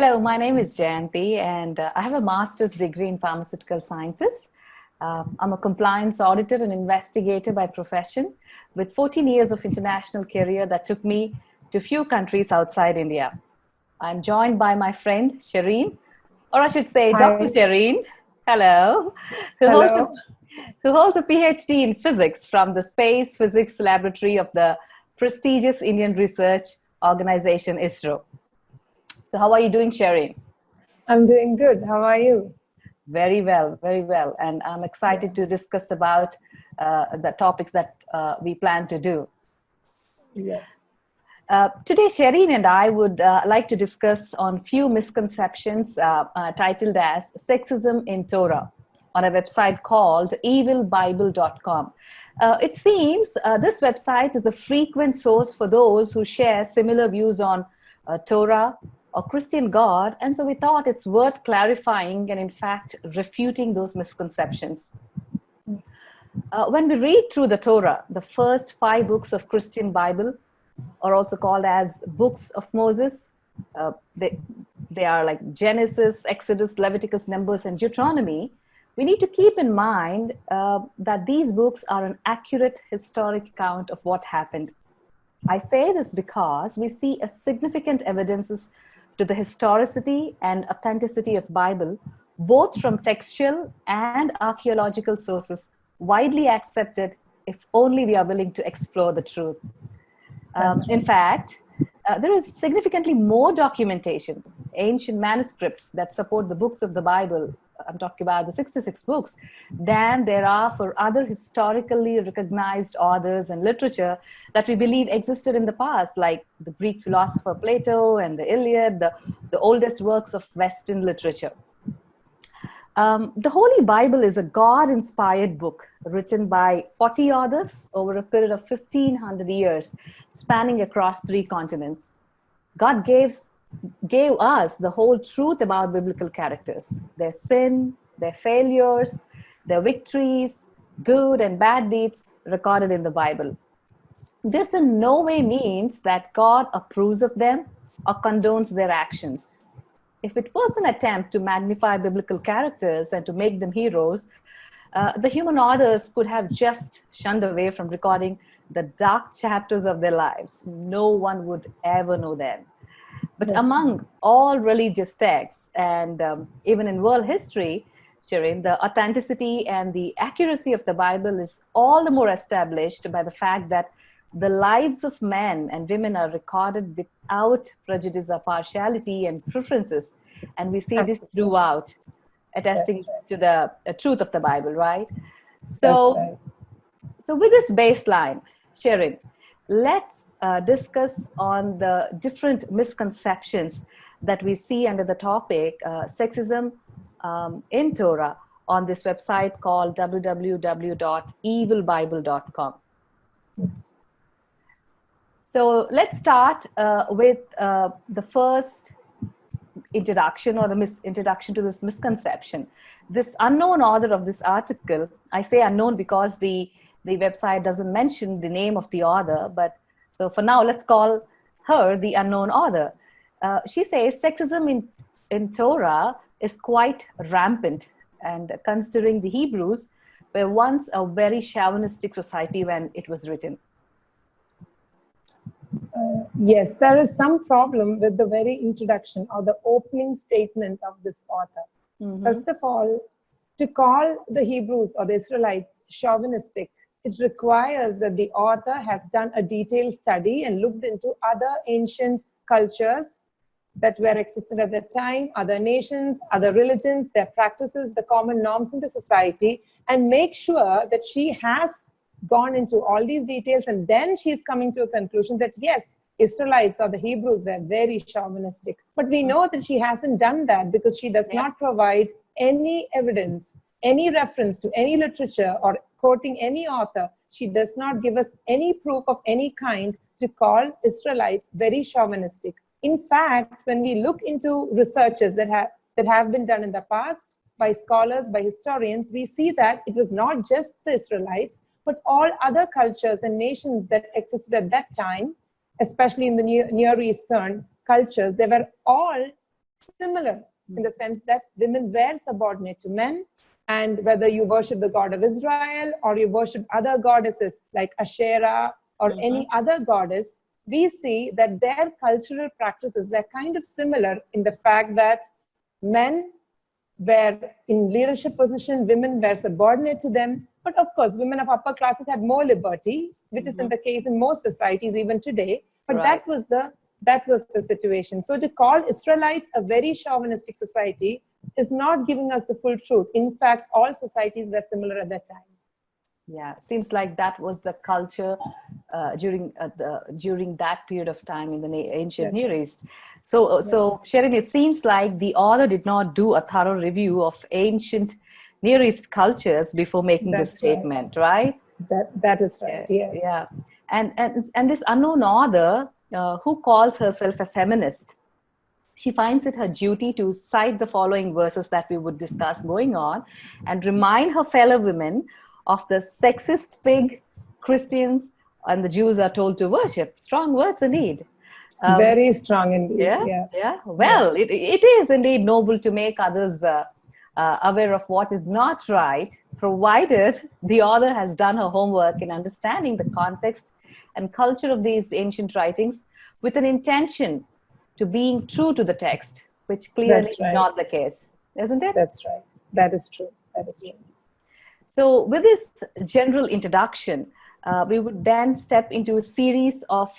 Hello, my name is Jeyanthi, and I have a master's degree in pharmaceutical sciences. I'm a compliance auditor and investigator by profession with 14 years of international career that took me to few countries outside India. I'm joined by my friend Sherine, or I should say Dr. Hi. Sherine. Hello, who holds a, Hello. who holds a PhD in physics from the Space Physics Laboratory of the prestigious Indian research organization ISRO. So how are you doing, Sherine? I'm doing good. How are you? Very well, very well. And I'm excited to discuss about the topics that we plan to do. Yes. Today, Sherine and I would like to discuss on few misconceptions titled as Sexism in Torah on a website called evilbible.com. It seems this website is a frequent source for those who share similar views on Torah or Christian God, and so we thought it's worth clarifying and in fact refuting those misconceptions. When we read through the Torah, the first 5 books of Christian Bible are also called as books of Moses. They are like Genesis, Exodus, Leviticus, Numbers, and Deuteronomy. We need to keep in mind that these books are an accurate historic account of what happened. I say this because we see a significant evidences to the historicity and authenticity of Bible, both from textual and archaeological sources, widely accepted if only we are willing to explore the truth. In fact, there is significantly more documentation, ancient manuscripts that support the books of the Bible, I'm talking about the 66 books, than there are for other historically recognized authors and literature that we believe existed in the past, like the Greek philosopher Plato and the Iliad, the oldest works of Western literature. The Holy Bible is a God-inspired book written by 40 authors over a period of 1,500 years, spanning across 3 continents. God gave us the whole truth about biblical characters, their sin, their failures, their victories, good and bad deeds recorded in the Bible. This in no way means that God approves of them or condones their actions. If it was an attempt to magnify biblical characters and to make them heroes, the human authors could have just shunned away from recording the dark chapters of their lives. No one would ever know them. But among all religious texts and even in world history, Sherine, the authenticity and the accuracy of the Bible is all the more established by the fact that the lives of men and women are recorded without prejudice or partiality and preferences. And we see this throughout, attesting to the truth of the Bible, right? So, so with this baseline, Sherine, let's discuss on the different misconceptions that we see under the topic sexism in Torah on this website called www.evilbible.com. So let's start with the first introduction or the introduction to this misconception. This unknown author of this article, I say unknown because the website doesn't mention the name of the author, but so for now, let's call her the unknown author. She says sexism in Torah is quite rampant, and considering the Hebrews were once a very chauvinistic society when it was written. Yes, there is some problem with the very introduction or the opening statement of this author. First of all, to call the Hebrews or the Israelites chauvinistic, it requires that the author has done a detailed study and looked into other ancient cultures that were existed at that time, other nations, other religions, their practices, the common norms in the society, and make sure that she has gone into all these details, and then she's coming to a conclusion that yes, Israelites or the Hebrews were very chauvinistic. But we know that she hasn't done that because she does not provide any evidence, any reference to any literature or quoting any author. She does not give us any proof of any kind to call Israelites very chauvinistic. In fact, when we look into researches that have been done in the past by scholars, by historians, we see that it was not just the Israelites, but all other cultures and nations that existed at that time, especially in the Near Eastern cultures, they were all similar in the sense that women were subordinate to men. And whether you worship the God of Israel or you worship other goddesses like Asherah or any other goddess, we see that their cultural practices were kind of similar in the fact that men were in leadership position, women were subordinate to them. But of course, women of upper classes had more liberty, which is in the case in most societies even today. But that was the situation. So to call Israelites a very chauvinistic society is not giving us the full truth. In fact, all societies were similar at that time. Yeah, seems like that was the culture during that period of time in the ancient Near East. So Sherine, it seems like the author did not do a thorough review of ancient Near East cultures before making this statement, right? That is right. Yes. Yeah, and this unknown author who calls herself a feminist, she finds it her duty to cite the following verses that we would discuss going on and remind her fellow women of the sexist pig Christians and the Jews are told to worship. Strong words indeed. Very strong indeed. Yeah. Well, it is indeed noble to make others aware of what is not right, provided the author has done her homework in understanding the context and culture of these ancient writings with an intention to being true to the text, which clearly is not the case, isn't it? That's right. That is true. That is true. So with this general introduction, we would then step into a series of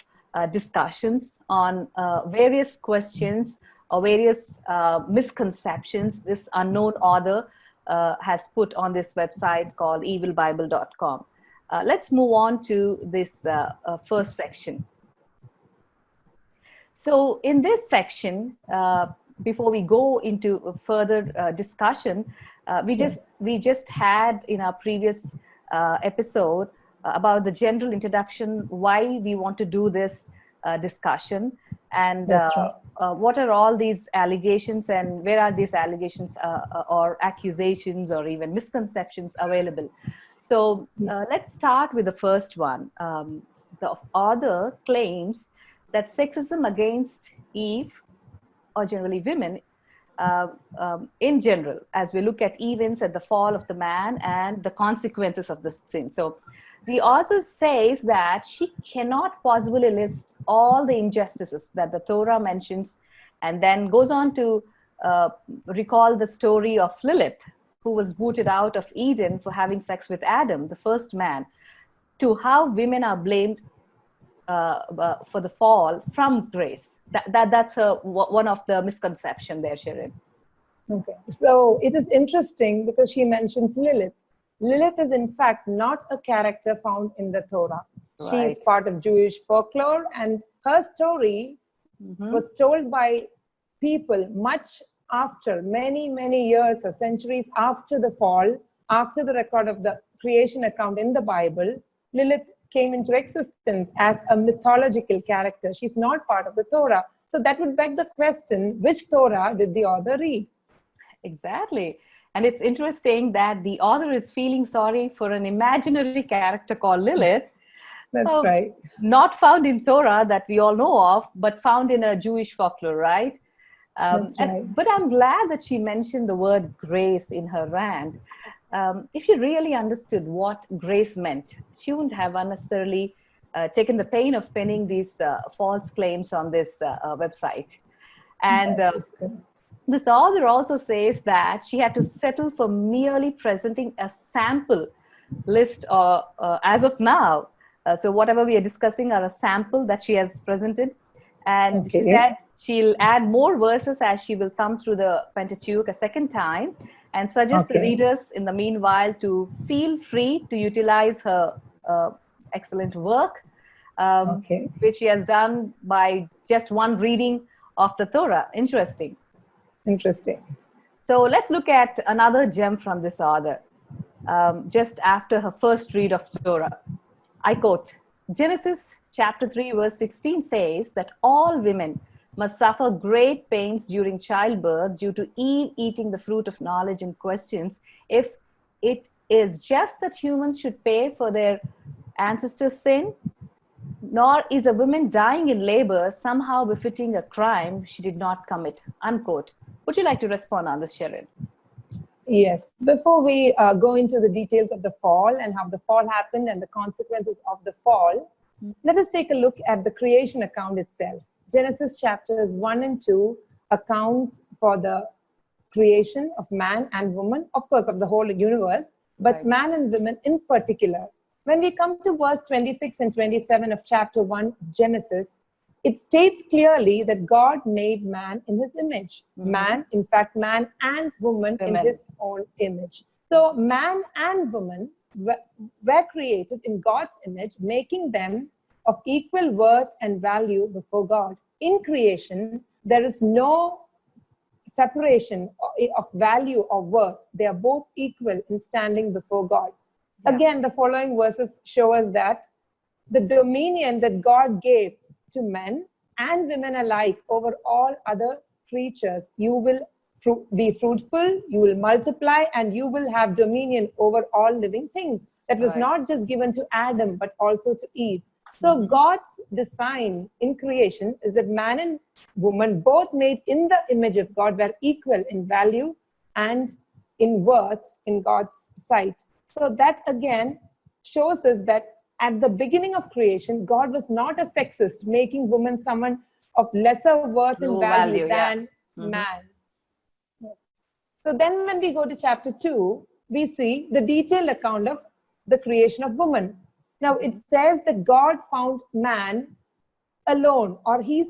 discussions on various questions or various misconceptions this unknown author has put on this website called evilbible.com. Let's move on to this first section. So in this section, before we go into further discussion, we just had in our previous episode about the general introduction, why we want to do this discussion, and what are all these allegations and where are these allegations or accusations or even misconceptions available. So let's start with the first one. The author claims that sexism against Eve, or generally women, in general, as we look at events at the fall of the man and the consequences of the sin. So the author says that she cannot possibly list all the injustices that the Torah mentions, and then goes on to recall the story of Lilith, who was booted out of Eden for having sex with Adam, the first man, to how women are blamed for the fall from grace. That's one of the misconceptions there, Sherine. Okay, so it is interesting because she mentions Lilith. Lilith is in fact not a character found in the Torah. She is part of Jewish folklore, and her story was told by people much after, many years or centuries after the fall, after the record of the creation account in the Bible. Lilith came into existence as a mythological character. She's not part of the Torah. So that would beg the question, which Torah did the author read? Exactly. And it's interesting that the author is feeling sorry for an imaginary character called Lilith. That's right. Not found in Torah that we all know of, but found in a Jewish folklore, right? That's right. But I'm glad that she mentioned the word grace in her rant. If she really understood what grace meant, she wouldn't have unnecessarily taken the pain of penning these false claims on this website. And this author also says that she had to settle for merely presenting a sample list as of now. So whatever we are discussing are a sample that she has presented. And she said she'll add more verses as she will thumb through the Pentateuch a second time, and suggest the readers in the meanwhile to feel free to utilize her excellent work, which she has done by just one reading of the Torah. Interesting. So let's look at another gem from this author. Just after her first read of Torah, I quote, Genesis chapter 3 verse 16 says that all women must suffer great pains during childbirth due to Eve eating the fruit of knowledge, and questions if it is just that humans should pay for their ancestors' sin. nor is a woman dying in labor somehow befitting a crime she did not commit, unquote. Would you like to respond on this, Sherine? Yes. Before we go into the details of the fall and how the fall happened and the consequences of the fall, let us take a look at the creation account itself. Genesis chapters 1 and 2 accounts for the creation of man and woman, of course, of the whole universe, but Right. man and women in particular. When we come to verse 26 and 27 of chapter 1 of Genesis, it states clearly that God made man in his image. Man, in fact, man and woman in his own image. So man and woman were created in God's image, making them of equal worth and value before God. In creation, there is no separation of value or worth. They are both equal in standing before God. Yeah. Again, the following verses show us that the dominion that God gave to men and women alike over all other creatures, you will be fruitful, you will multiply, and you will have dominion over all living things. That was not just given to Adam, but also to Eve. So God's design in creation is that man and woman, both made in the image of God, were equal in value and in worth in God's sight. So that again shows us that at the beginning of creation, God was not a sexist, making woman someone of lesser worth and value than man. Yes. So then when we go to chapter 2, we see the detailed account of the creation of woman. Now it says that God found man alone, or he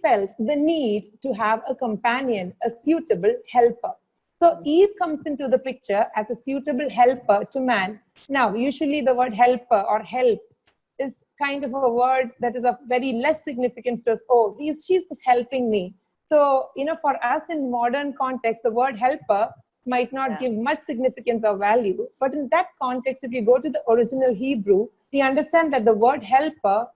felt the need to have a companion, a suitable helper. So Eve comes into the picture as a suitable helper to man. Now, usually the word helper or help is kind of a word that is of very less significance to us. Oh, she's just helping me. So, for us in modern context, the word helper might not give much significance or value. But in that context, if you go to the original Hebrew, we understand that the word helper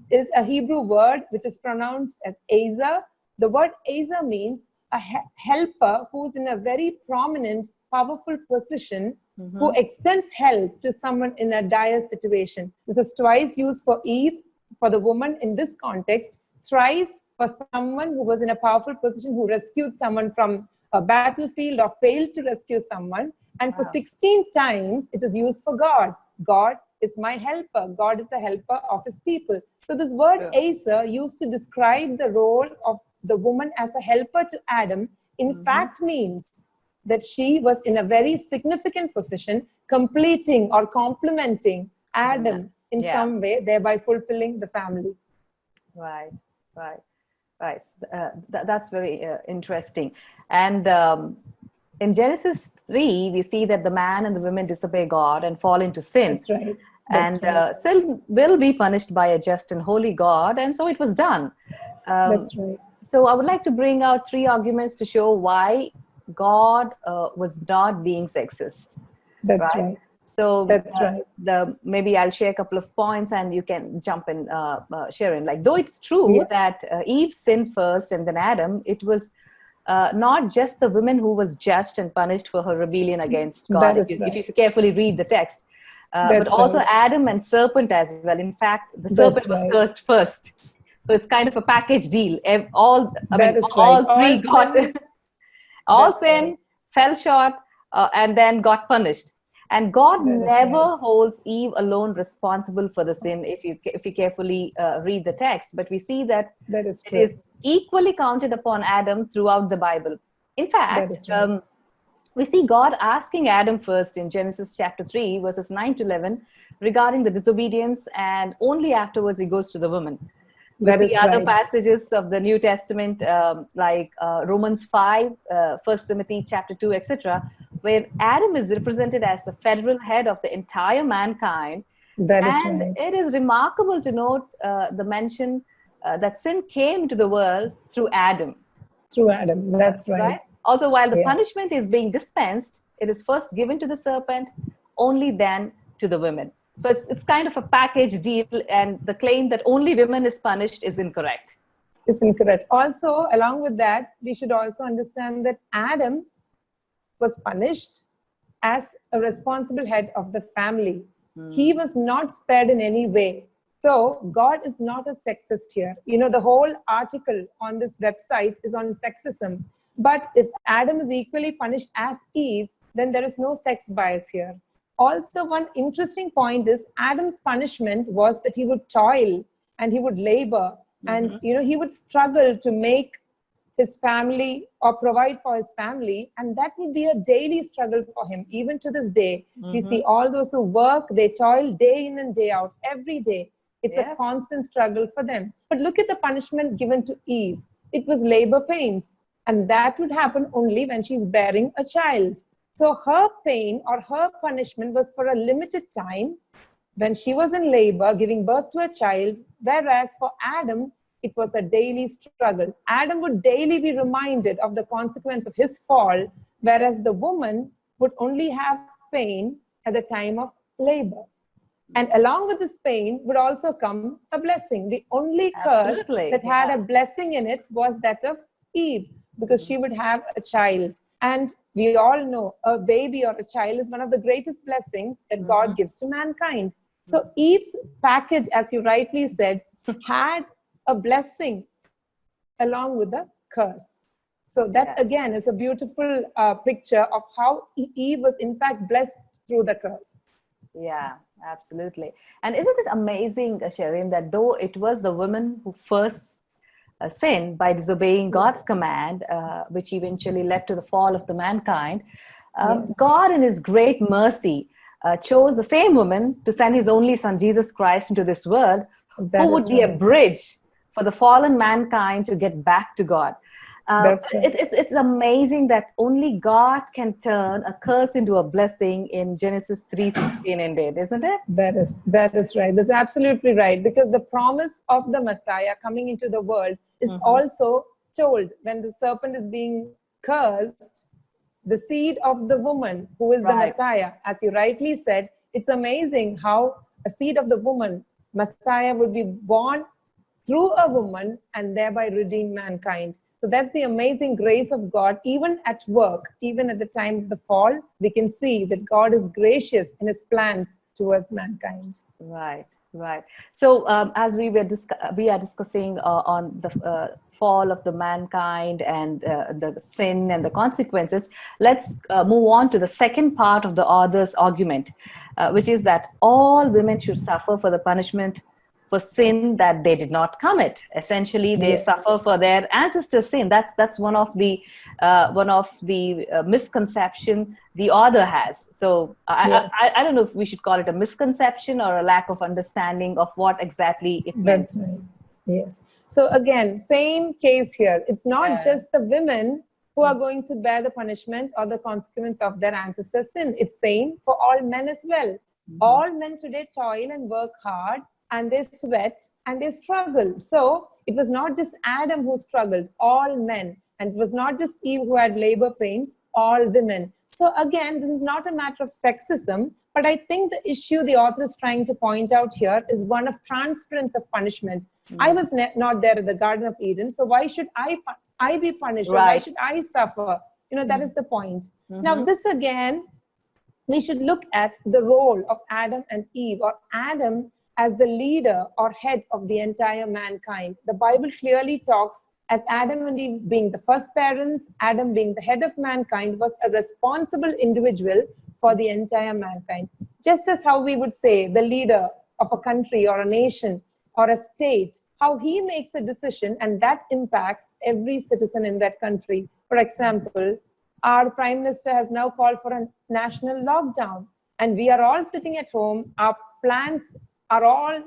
is a Hebrew word which is pronounced as Ezer. The word Ezer means a helper who's in a very prominent, powerful position, who extends help to someone in a dire situation. This is twice used for Eve, for the woman in this context, thrice for someone who was in a powerful position, who rescued someone from a battlefield or failed to rescue someone. And for 16 times, it is used for God. God is my helper. God is the helper of his people. So this word Ezer, used to describe the role of the woman as a helper to Adam, in fact means that she was in a very significant position, completing or complementing Adam in some way, thereby fulfilling the family. Right. That's very interesting. And in Genesis 3, we see that the man and the women disobey God and fall into sin. That's right. Sin will be punished by a just and holy God, and so it was done. That's right. So I would like to bring out 3 arguments to show why God was not being sexist. That's right. So that's right. Maybe I'll share a couple of points and you can jump in, Sherine. Like, though it's true that Eve sinned first and then Adam, it was not just the woman who was judged and punished for her rebellion against God, if you carefully read the text. But also Adam and serpent as well. In fact, the serpent was cursed first. So it's kind of a package deal. All three got all sin, fell short, and then got punished. And God never holds Eve alone responsible for the sin. If you carefully read the text, but we see that it is equally counted upon Adam throughout the Bible. In fact, we see God asking Adam first in Genesis chapter 3, verses 9 to 11, regarding the disobedience, and only afterwards he goes to the woman. We see other passages of the New Testament, like Romans 5, 1 Timothy chapter 2, etc., where Adam is represented as the federal head of the entire mankind. It is remarkable to note the mention that sin came to the world through Adam. Through Adam, that's right. Also, while the punishment is being dispensed, it is first given to the serpent, only then to the women. So it's kind of a package deal, and the claim that only women is punished is incorrect. It's incorrect. Also, along with that, we should also understand that Adam was punished as a responsible head of the family. He was not spared in any way. So God is not a sexist here. The whole article on this website is on sexism. But if Adam is equally punished as Eve, then there is no sex bias here. Also, one interesting point is Adam's punishment was that he would toil and he would labor, and he would struggle to make his family or provide for his family, and that would be a daily struggle for him. Even to this day, we see all those who work, they toil day in and day out, every day. It's a constant struggle for them. But look at the punishment given to Eve. It was labor pains, and that would happen only when she's bearing a child. So her pain or her punishment was for a limited time when she was in labor, giving birth to a child, whereas for Adam, it was a daily struggle. Adam would daily be reminded of the consequence of his fall, whereas the woman would only have pain at the time of labor. And along with this pain would also come a blessing. The only curse that had a blessing in it was that of Eve, because she would have a child. And we all know a baby or a child is one of the greatest blessings that God gives to mankind. So Eve's package, as you rightly said, had a blessing along with the curse. So that again is a beautiful picture of how Eve was in fact blessed through the curse. Yeah, absolutely. And isn't it amazing, Sherine, that though it was the woman who first sinned by disobeying God's command, which eventually led to the fall of the mankind, God in his great mercy chose the same woman to send his only son, Jesus Christ, into this world, who would be a bridge for the fallen mankind to get back to God. It's amazing that only God can turn a curse into a blessing in Genesis 3:16 indeed, isn't it? That is right. That's absolutely right. Because the promise of the Messiah coming into the world is also told when the serpent is being cursed, the seed of the woman who is the Messiah. As you rightly said, it's amazing how a seed of the woman, Messiah, would be born through a woman and thereby redeem mankind. So that's the amazing grace of God. Even at work, even at the time of the fall, we can see that God is gracious in his plans towards mankind. Right. So as we are discussing on the fall of the mankind and the sin and the consequences, let's move on to the second part of the author's argument, which is that all women should suffer for the punishment for sin that they did not commit. Essentially, they suffer for their ancestors' sin. That's one of the misconception the author has. So I don't know if we should call it a misconception or a lack of understanding of what exactly it means. That's right. Yes. So again, same case here. It's not just the women who are going to bear the punishment or the consequence of their ancestors' sin. It's same for all men as well. All men today toil and work hard, and they sweat and they struggle. So it was not just Adam who struggled, all men. And it was not just Eve who had labor pains, all women. So again, this is not a matter of sexism, but I think the issue the author is trying to point out here is one of transference of punishment. I was not there in the Garden of Eden, so why should I be punished? Or why should I suffer? That is the point. Now this again, we should look at the role of Adam and Eve, or Adam as the leader or head of the entire mankind. The Bible clearly talks as Adam and Eve being the first parents, Adam being the head of mankind, was a responsible individual for the entire mankind. Just as how we would say the leader of a country or a nation or a state, how he makes a decision and that impacts every citizen in that country. For example, our Prime Minister has now called for a national lockdown, and we are all sitting at home. Our plans are all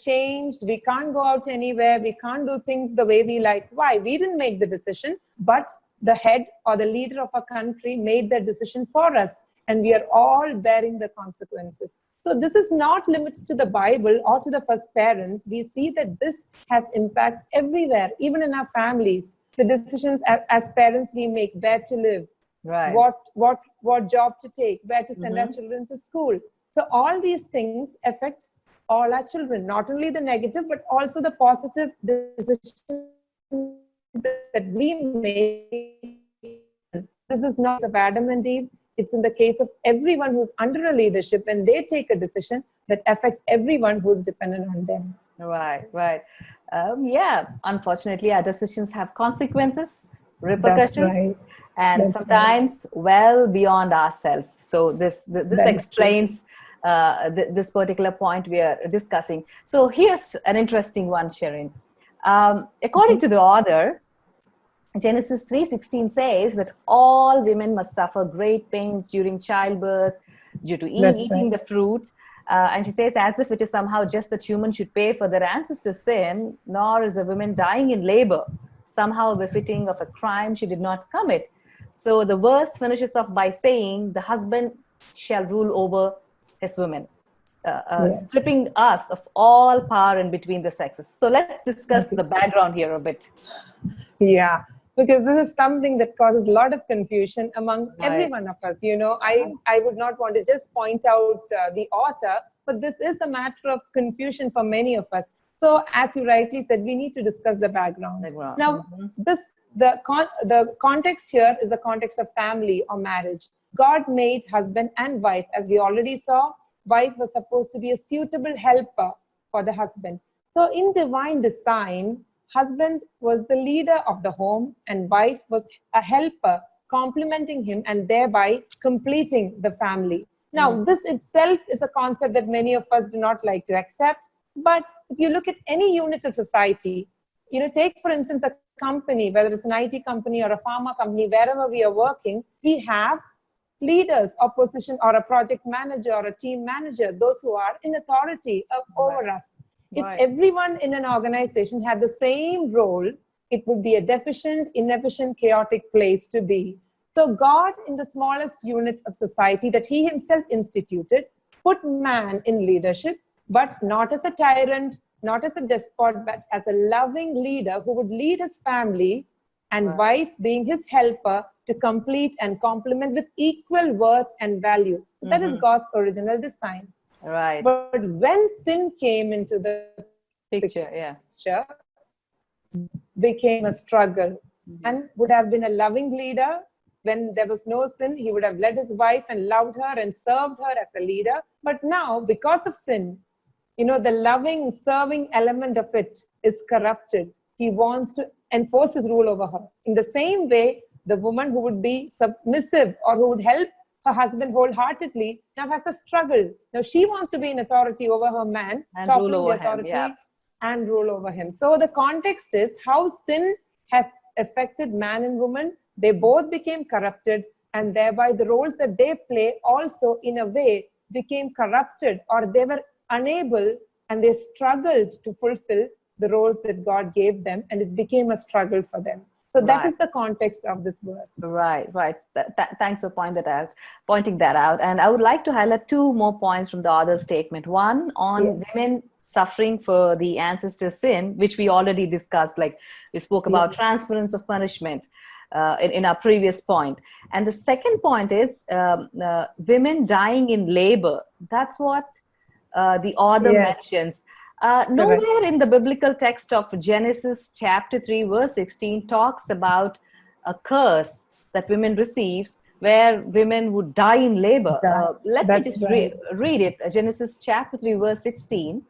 changed. We can't go out anywhere. We can't do things the way we like. Why? We didn't make the decision, but the head or the leader of a country made the decision for us, and we are all bearing the consequences. So this is not limited to the Bible or to the first parents. We see that this has impact everywhere, even in our families. The decisions as parents we make, where to live, what job to take, where to send our children to school. So all these things affect all our children, not only the negative, but also the positive decisions that we make. This is not of Adam and Eve. It's in the case of everyone who's under a leadership. When they take a decision, that affects everyone who's dependent on them. Right, right. Yeah, unfortunately, our decisions have consequences, That's repercussions, right. and That's right. sometimes well beyond ourselves. So this That is true. explains this particular point we are discussing. So here's an interesting one, Sherine. According to the author, Genesis 3:16 says that all women must suffer great pains during childbirth due to Eve That's eating right. the fruit. And she says, as if it is somehow just that humans should pay for their ancestors' sin, nor is a woman dying in labor somehow befitting of a crime she did not commit. So the verse finishes off by saying, the husband shall rule over his women, Yes. stripping us of all power in between the sexes. So let's discuss Okay. the background here a bit. Yeah, because this is something that causes a lot of confusion among every Right. one of us. I would not want to just point out the author, but this is a matter of confusion for many of us. So, as you rightly said, we need to discuss the background. Now, the context here is the context of family or marriage. God made husband and wife, as we already saw. Wife was supposed to be a suitable helper for the husband. So, in divine design, husband was the leader of the home and wife was a helper complementing him and thereby completing the family. Now, this itself is a concept that many of us do not like to accept. But if you look at any units of society, take for instance a company, whether it's an IT company or a pharma company, wherever we are working, we have leaders or position or a project manager or a team manager, those who are in authority over us. If everyone in an organization had the same role, it would be a deficient, inefficient, chaotic place to be. So God, in the smallest unit of society that he himself instituted, put man in leadership, but not as a tyrant, not as a despot, but as a loving leader who would lead his family, and wife being his helper to complete and complement with equal worth and value. So that is God's original design. Right. But when sin came into the picture, became a struggle. And would have been a loving leader. When there was no sin, he would have led his wife and loved her and served her as a leader. But now, because of sin, the loving, serving element of it is corrupted. He wants to enforce his rule over her. In the same way, the woman who would be submissive or who would help her husband wholeheartedly now has a struggle. Now she wants to be in authority over her man, and toppling rule the over him, authority and rule over him. So the context is how sin has affected man and woman. They both became corrupted, and thereby the roles that they play also in a way became corrupted, or they were unable and they struggled to fulfill the roles that God gave them, and it became a struggle for them. So that is the context of this verse. Right. Thanks for pointing that out. And I would like to highlight two more points from the author's statement. One on women suffering for the ancestors' sin, which we already discussed. Like we spoke about transference of punishment in our previous point. And the second point is women dying in labor. That's what the author mentions. Nowhere in the biblical text of Genesis chapter 3 verse 16 talks about a curse that women receives where women would die in labor. Let me just read it. Genesis chapter 3 verse 16.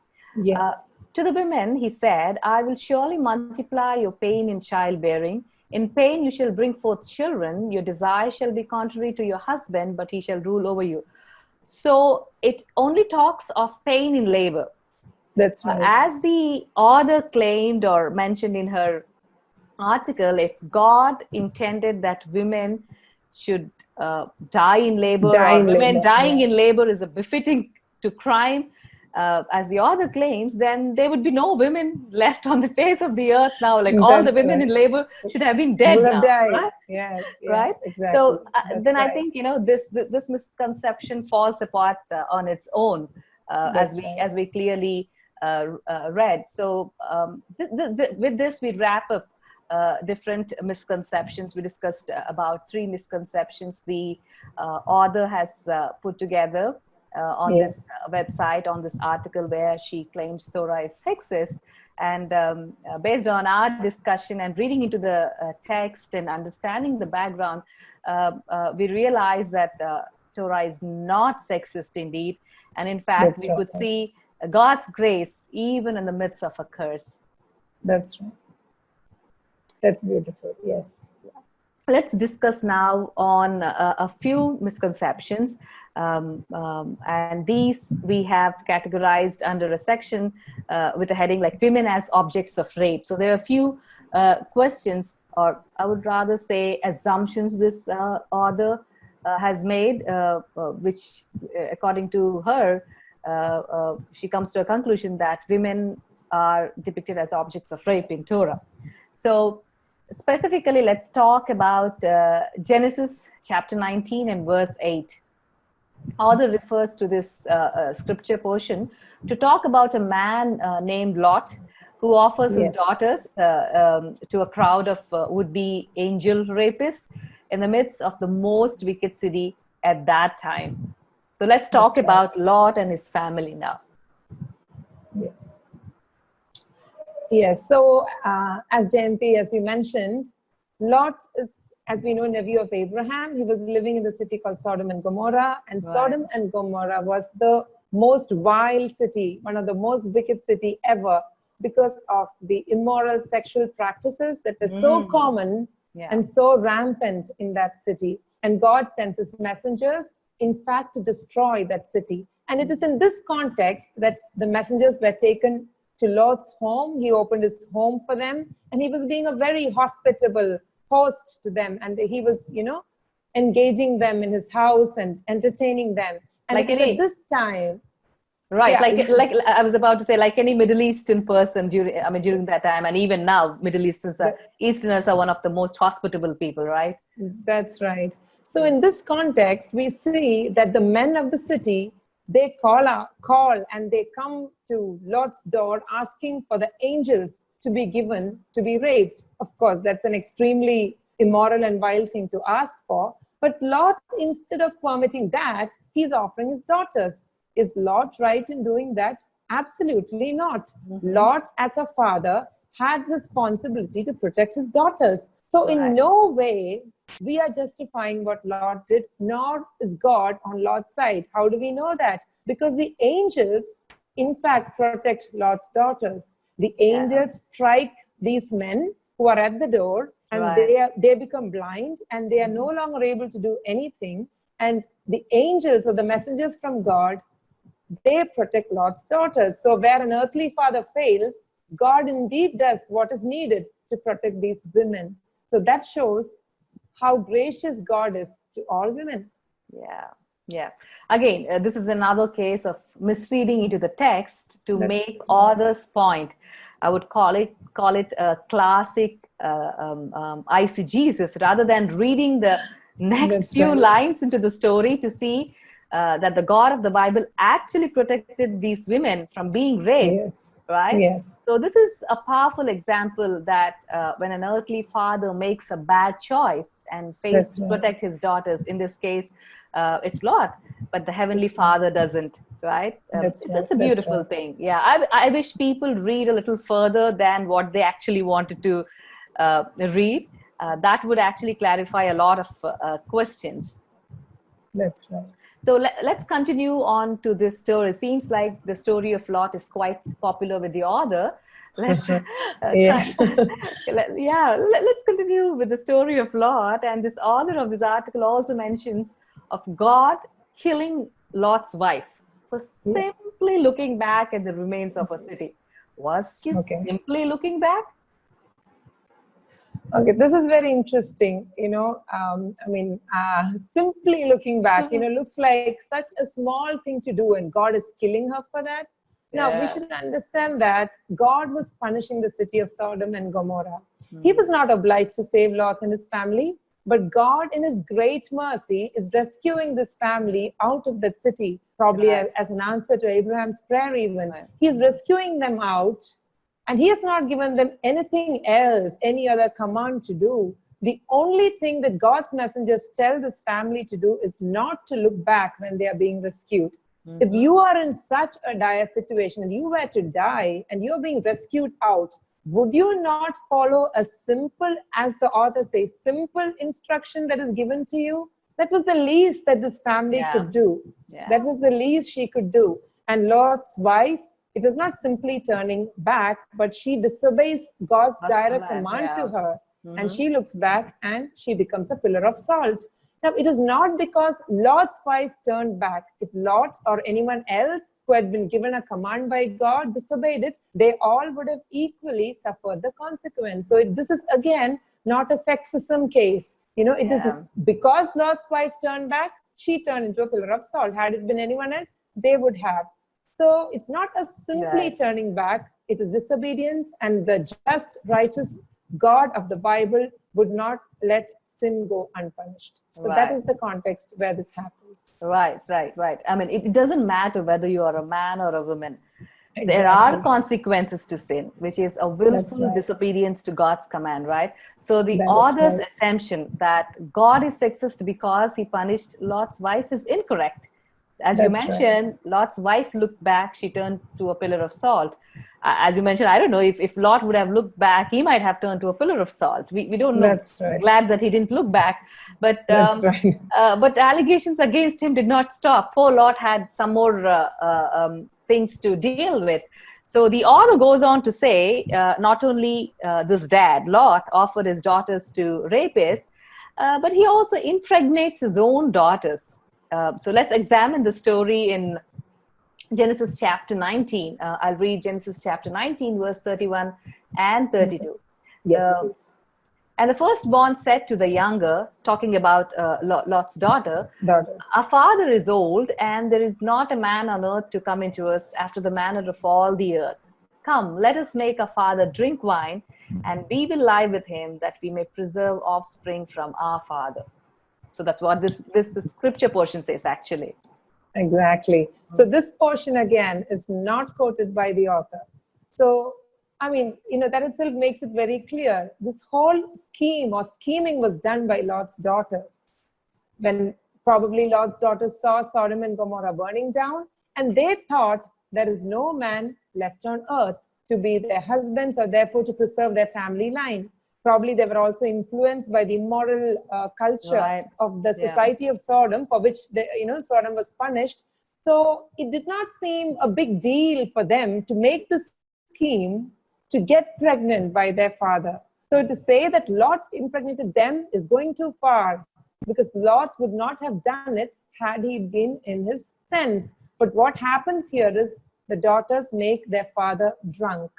To the women he said, I will surely multiply your pain in childbearing. In pain you shall bring forth children. Your desire shall be contrary to your husband, but he shall rule over you. So it only talks of pain in labor. That's right. As the author claimed or mentioned in her article, if God intended that women should die in labor, women dying in labor is a befitting to crime, as the author claims, then there would be no women left on the face of the earth now. Like all the women in labor should have been dead now. Right? Yes, right? Exactly. So then I think, this misconception falls apart on its own as we clearly read. So with this, we wrap up different misconceptions. We discussed about 3 misconceptions the author has put together on this website, on this article where she claims Torah is sexist. And based on our discussion and reading into the text and understanding the background, we realize that Torah is not sexist indeed. And in fact, That's we could right. see God's grace even in the midst of a curse. That's right. That's beautiful. Yes. Let's discuss now on a few misconceptions. And these we have categorized under a section with a heading like women as objects of rape. So there are a few questions, or I would rather say assumptions, this author has made, which according to her, she comes to a conclusion that women are depicted as objects of rape in Torah. So specifically, let's talk about Genesis chapter 19 and verse 8. Author refers to this scripture portion to talk about a man named Lot who offers his daughters to a crowd of would-be angel rapists in the midst of the most wicked city at that time. So let's talk about Lot and his family now. Yes. Yes. So, as Jayanthi, as you mentioned, Lot is, as we know, nephew of Abraham. He was living in the city called Sodom and Gomorrah, and Sodom and Gomorrah was the most vile city, one of the most wicked city ever, because of the immoral sexual practices that were so common and so rampant in that city. And God sent his messengers, in fact, to destroy that city. And it is in this context that the messengers were taken to Lot's home. He opened his home for them, and he was being a very hospitable host to them. And he was, engaging them in his house and entertaining them. And like at this time, right? Like I was about to say, like any Middle Eastern person during that time, and even now, Easterners are one of the most hospitable people, right? That's right. So in this context, we see that the men of the city, they call and they come to Lot's door asking for the angels to be given to be raped. Of course, that's an extremely immoral and vile thing to ask for. But Lot, instead of permitting that, he's offering his daughters. Is Lot right in doing that? Absolutely not. Lot, as a father, had responsibility to protect his daughters. So in no way we are justifying what Lot did, nor is God on Lot's side. How do we know that? Because the angels, in fact, protect Lot's daughters. The angels strike these men who are at the door, and they become blind, and they are no longer able to do anything. And the angels, or the messengers from God, they protect Lot's daughters. So where an earthly father fails, God indeed does what is needed to protect these women. So that shows how gracious God is to all women. Yeah. Again, this is another case of misreading into the text to make author's point. I would call it a classic eisegesis, rather than reading the next few lines into the story to see that the God of the Bible actually protected these women from being raped. Right? Yes. So this is a powerful example that when an earthly father makes a bad choice and fails to protect his daughters, in this case, it's Lot, but the heavenly Father doesn't, right? It's a beautiful thing. Yeah, I wish people read a little further than what they actually wanted to read. That would actually clarify a lot of questions. That's right. So let's continue on to this story. It seems like the story of Lot is quite popular with the author. Let's continue with the story of Lot. And this author of this article also mentions of God killing Lot's wife for simply looking back at the remains of a city. Was she simply looking back? Okay, this is very interesting. Simply looking back, looks like such a small thing to do, and God is killing her for that. Now, we should understand that God was punishing the city of Sodom and Gomorrah. He was not obliged to save Lot and his family, but God, in his great mercy, is rescuing this family out of that city, probably as an answer to Abraham's prayer even. He's rescuing them out. And he has not given them anything else, any other command to do. The only thing that God's messengers tell this family to do is not to look back when they are being rescued. If you are in such a dire situation and you were to die and you're being rescued out, would you not follow a simple, as the author says, simple instruction that is given to you? That was the least that this family could do. That was the least she could do. And Lot's wife, it was not simply turning back, but she disobeys God's direct command to her. And she looks back and she becomes a pillar of salt. Now, it is not because Lot's wife turned back. If Lot or anyone else who had been given a command by God disobeyed it, they all would have equally suffered the consequence. So this is, again, not a sexism case. It is because Lot's wife turned back, she turned into a pillar of salt. Had it been anyone else, they would have. So it's not a simply turning back. It is disobedience, and the just, righteous God of the Bible would not let sin go unpunished. So that is the context where this happens. Right. I mean, it doesn't matter whether you are a man or a woman. Exactly. There are consequences to sin, which is a willful disobedience to God's command, right? So the author's assumption that God is sexist because he punished Lot's wife is incorrect. As you mentioned, Lot's wife looked back, she turned to a pillar of salt. As you mentioned, I don't know if Lot would have looked back, he might have turned to a pillar of salt. We don't know. Glad that he didn't look back. But but allegations against him did not stop. Poor Lot had some more things to deal with. So the author goes on to say, not only this dad, Lot, offered his daughters to rapists, but he also impregnates his own daughters. So let's examine the story in Genesis chapter 19. I'll read Genesis chapter 19, verse 31 and 32. Yes. And the firstborn said to the younger, talking about Lot's daughters, our father is old, and there is not a man on earth to come into us after the manner of all the earth. Come, let us make our father drink wine, and we will lie with him, that we may preserve offspring from our father. So that's what this scripture portion says, actually. Exactly. So this portion, again, is not quoted by the author. So, I mean, that itself makes it very clear. This whole scheme or scheming was done by Lot's daughters. When probably Lot's daughters saw Sodom and Gomorrah burning down, and they thought there is no man left on earth to be their husbands, or therefore to preserve their family line. Probably they were also influenced by the moral culture of the society of Sodom, for which Sodom was punished. So it did not seem a big deal for them to make this scheme to get pregnant by their father. So to say that Lot impregnated them is going too far, because Lot would not have done it had he been in his sense. But what happens here is the daughters make their father drunk.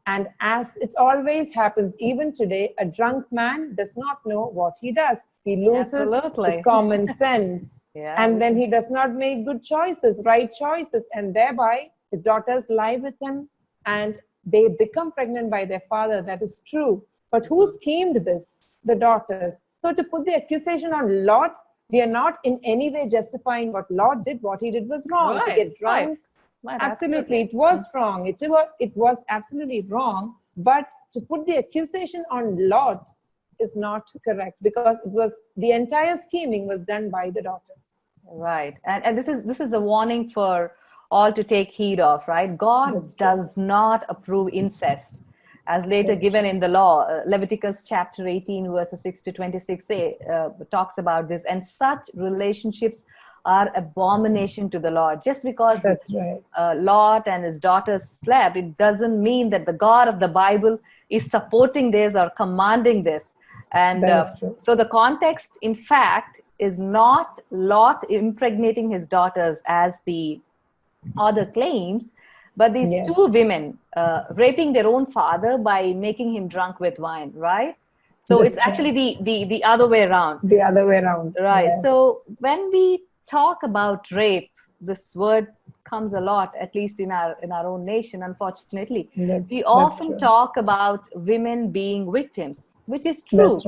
And as it always happens, even today, a drunk man does not know what he does. He loses his common sense. And then he does not make good choices, right choices. And thereby, his daughters lie with him and they become pregnant by their father. That is true. But who schemed this? The daughters. So to put the accusation on Lot, we are not in any way justifying what Lot did. What he did was wrong. To get drunk. Absolutely, it was wrong. It was absolutely wrong. But to put the accusation on Lot is not correct, because the entire scheming was done by the daughters. Right, and this is a warning for all to take heed of. Right, God does not approve incest, as later given in the law. Leviticus chapter 18, verses 6 to 26 talks about this, and such relationships are abomination to the Lord. Just because Lot and his daughters slept, it doesn't mean that the God of the Bible is supporting this or commanding this. And so the context, in fact, is not Lot impregnating his daughters, as the author claims, but these two women raping their own father by making him drunk with wine, right? So it's actually the other way around. The other way around. Right. Yes. So when we talk about rape, this word comes a lot, at least in our own nation, unfortunately. We often talk about women being victims, which is true.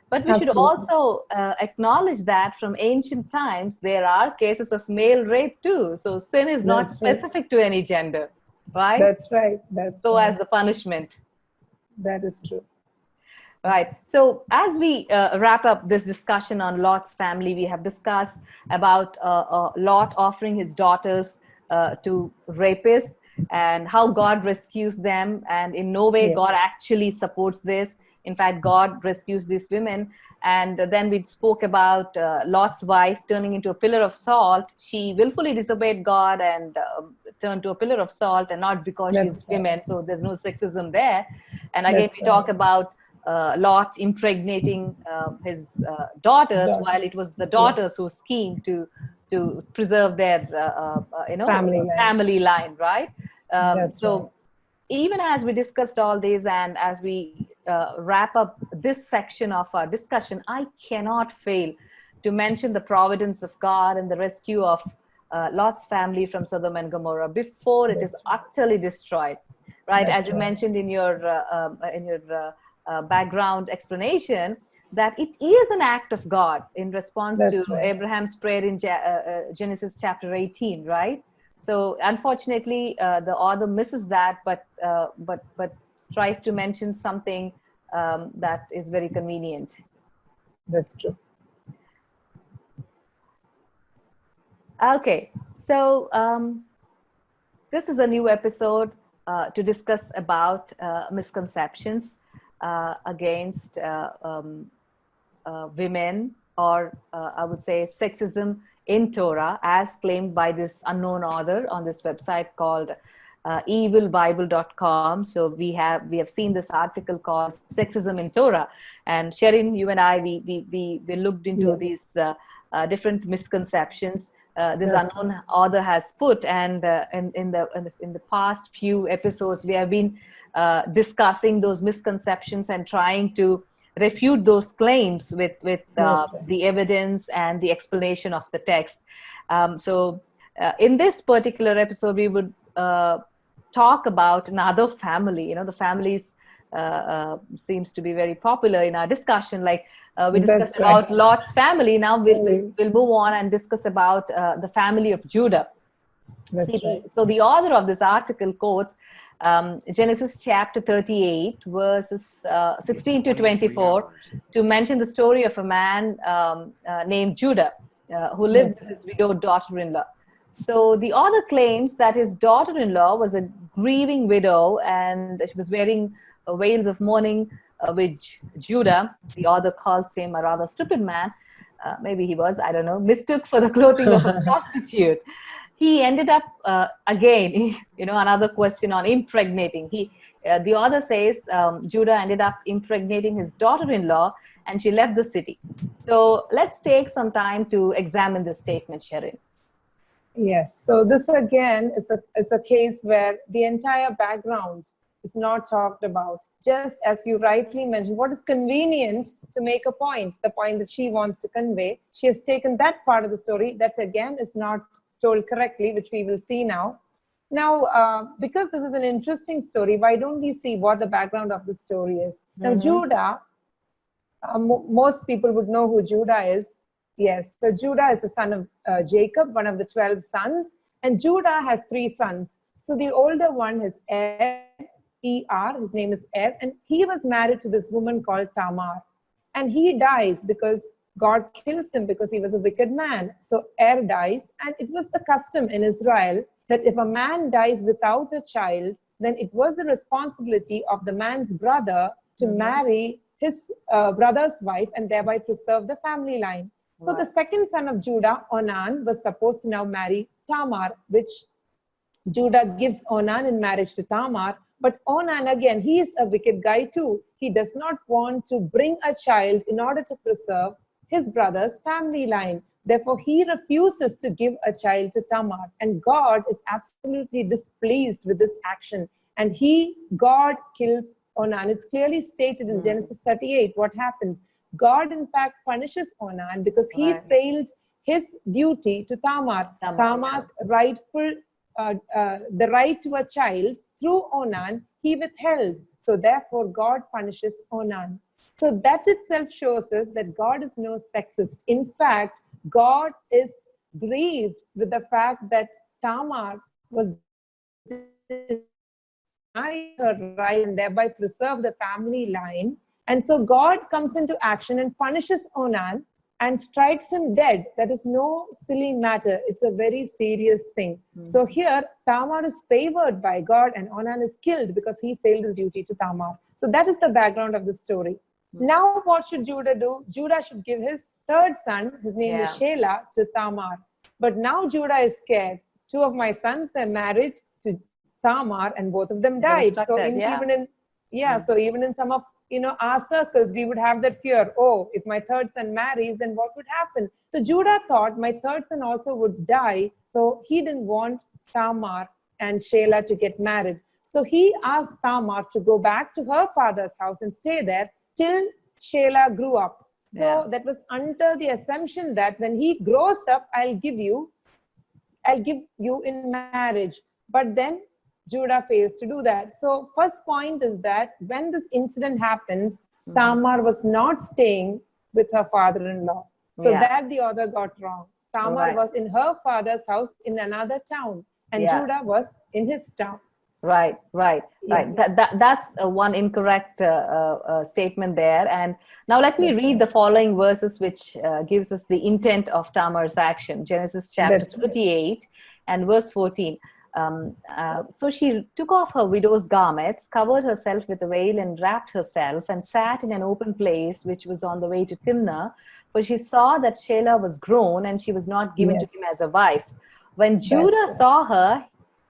But we should also acknowledge that from ancient times, there are cases of male rape too. So sin is not specific to any gender, right? That's right. So as the punishment. That is true. Right. So as we wrap up this discussion on Lot's family, we have discussed about Lot offering his daughters to rapists and how God rescues them. And in no way God actually supports this. In fact, God rescues these women. And then we spoke about Lot's wife turning into a pillar of salt. She willfully disobeyed God and turned to a pillar of salt, and not because she's women. So there's no sexism there. And again, we talk about Lot impregnating his daughters, while it was the daughters who schemed to preserve their family line, right? So even as we discussed all these, and as we wrap up this section of our discussion, I cannot fail to mention the providence of God and the rescue of Lot's family from Sodom and Gomorrah before it is utterly destroyed, right? As you mentioned in your background explanation, that it is an act of God in response to Abraham's prayer in Genesis chapter 18, right? So unfortunately, the author misses that, but tries to mention something that is very convenient. That's true. Okay, so this is a new episode to discuss about misconceptions against women, or I would say sexism in Torah, as claimed by this unknown author on this website called evilbible.com. So we have seen this article called Sexism in Torah, and Sherine, you and I, we looked into these different misconceptions this unknown author has put, and in the past few episodes we have been discussing those misconceptions and trying to refute those claims with the evidence and the explanation of the text. So in this particular episode, we would talk about another family. The families seems to be very popular in our discussion. Like we discussed about Lot's family. Now we'll move on and discuss about the family of Judah. So the author of this article quotes Genesis chapter 38, verses 16 to 24, to mention the story of a man named Judah, who lived with his widowed daughter-in-law. So the author claims that his daughter-in-law was a grieving widow, and she was wearing veils of mourning, which Judah, the author calls him a rather stupid man, maybe he was, I don't know, mistook for the clothing of a prostitute. He ended up, again, another question on impregnating. The author says Judah ended up impregnating his daughter-in-law, and she left the city. So let's take some time to examine this statement, Sherine. Yes. So this again is a case where the entire background is not talked about. Just as you rightly mentioned, what is convenient to make a point, the point that she wants to convey, she has taken that part of the story that again is not told correctly, which we will see now. Now, because this is an interesting story, why don't we see what the background of the story is? Now, Judah, most people would know who Judah is. Yes, so Judah is the son of Jacob, one of the 12 sons, and Judah has 3 sons. So the older one is Er, his name is Er, and he was married to this woman called Tamar. And he dies because God kills him because he was a wicked man. So Er dies, and it was the custom in Israel that if a man dies without a child, then it was the responsibility of the man's brother to marry his brother's wife and thereby preserve the family line. So the second son of Judah, Onan, was supposed to now marry Tamar, which Judah gives Onan in marriage to Tamar. But Onan, again, he is a wicked guy too. He does not want to bring a child in order to preserve his brother's family line. Therefore, he refuses to give a child to Tamar. And God is absolutely displeased with this action. And God kills Onan. It's clearly stated in Genesis 38 what happens. God, in fact, punishes Onan because he failed his duty to Tamar. Tamar's rightful, the right to a child through Onan, he withheld. So therefore, God punishes Onan. So that itself shows us that God is no sexist. In fact, God is grieved with the fact that Tamar was denied her right and thereby preserve the family line. And so God comes into action and punishes Onan and strikes him dead. That is no silly matter. It's a very serious thing. So here, Tamar is favored by God and Onan is killed because he failed his duty to Tamar. So that is the background of the story. Now what should Judah do? Judah should give his third son, his name is Shelah, to Tamar. But now Judah is scared. Two of my sons were married to Tamar and both of them died. So even in some of our circles, we would have that fear. Oh, if my third son marries, then what would happen? So Judah thought my third son also would die. So he didn't want Tamar and Shelah to get married. So he asked Tamar to go back to her father's house and stay there till Shelah grew up. So that was under the assumption that when he grows up, I'll give you in marriage. But then Judah fails to do that. So first point is that when this incident happens, Tamar was not staying with her father-in-law. So that the author got wrong. Tamar was in her father's house in another town, and Judah was in his town. Right. That's one incorrect statement there. And now let me read the following verses, which gives us the intent of Tamar's action. Genesis chapter 38 and verse 14. So she took off her widow's garments, covered herself with a veil, and wrapped herself, and sat in an open place which was on the way to Timnah. For she saw that Shelah was grown, and she was not given to him as a wife. When Judah saw her,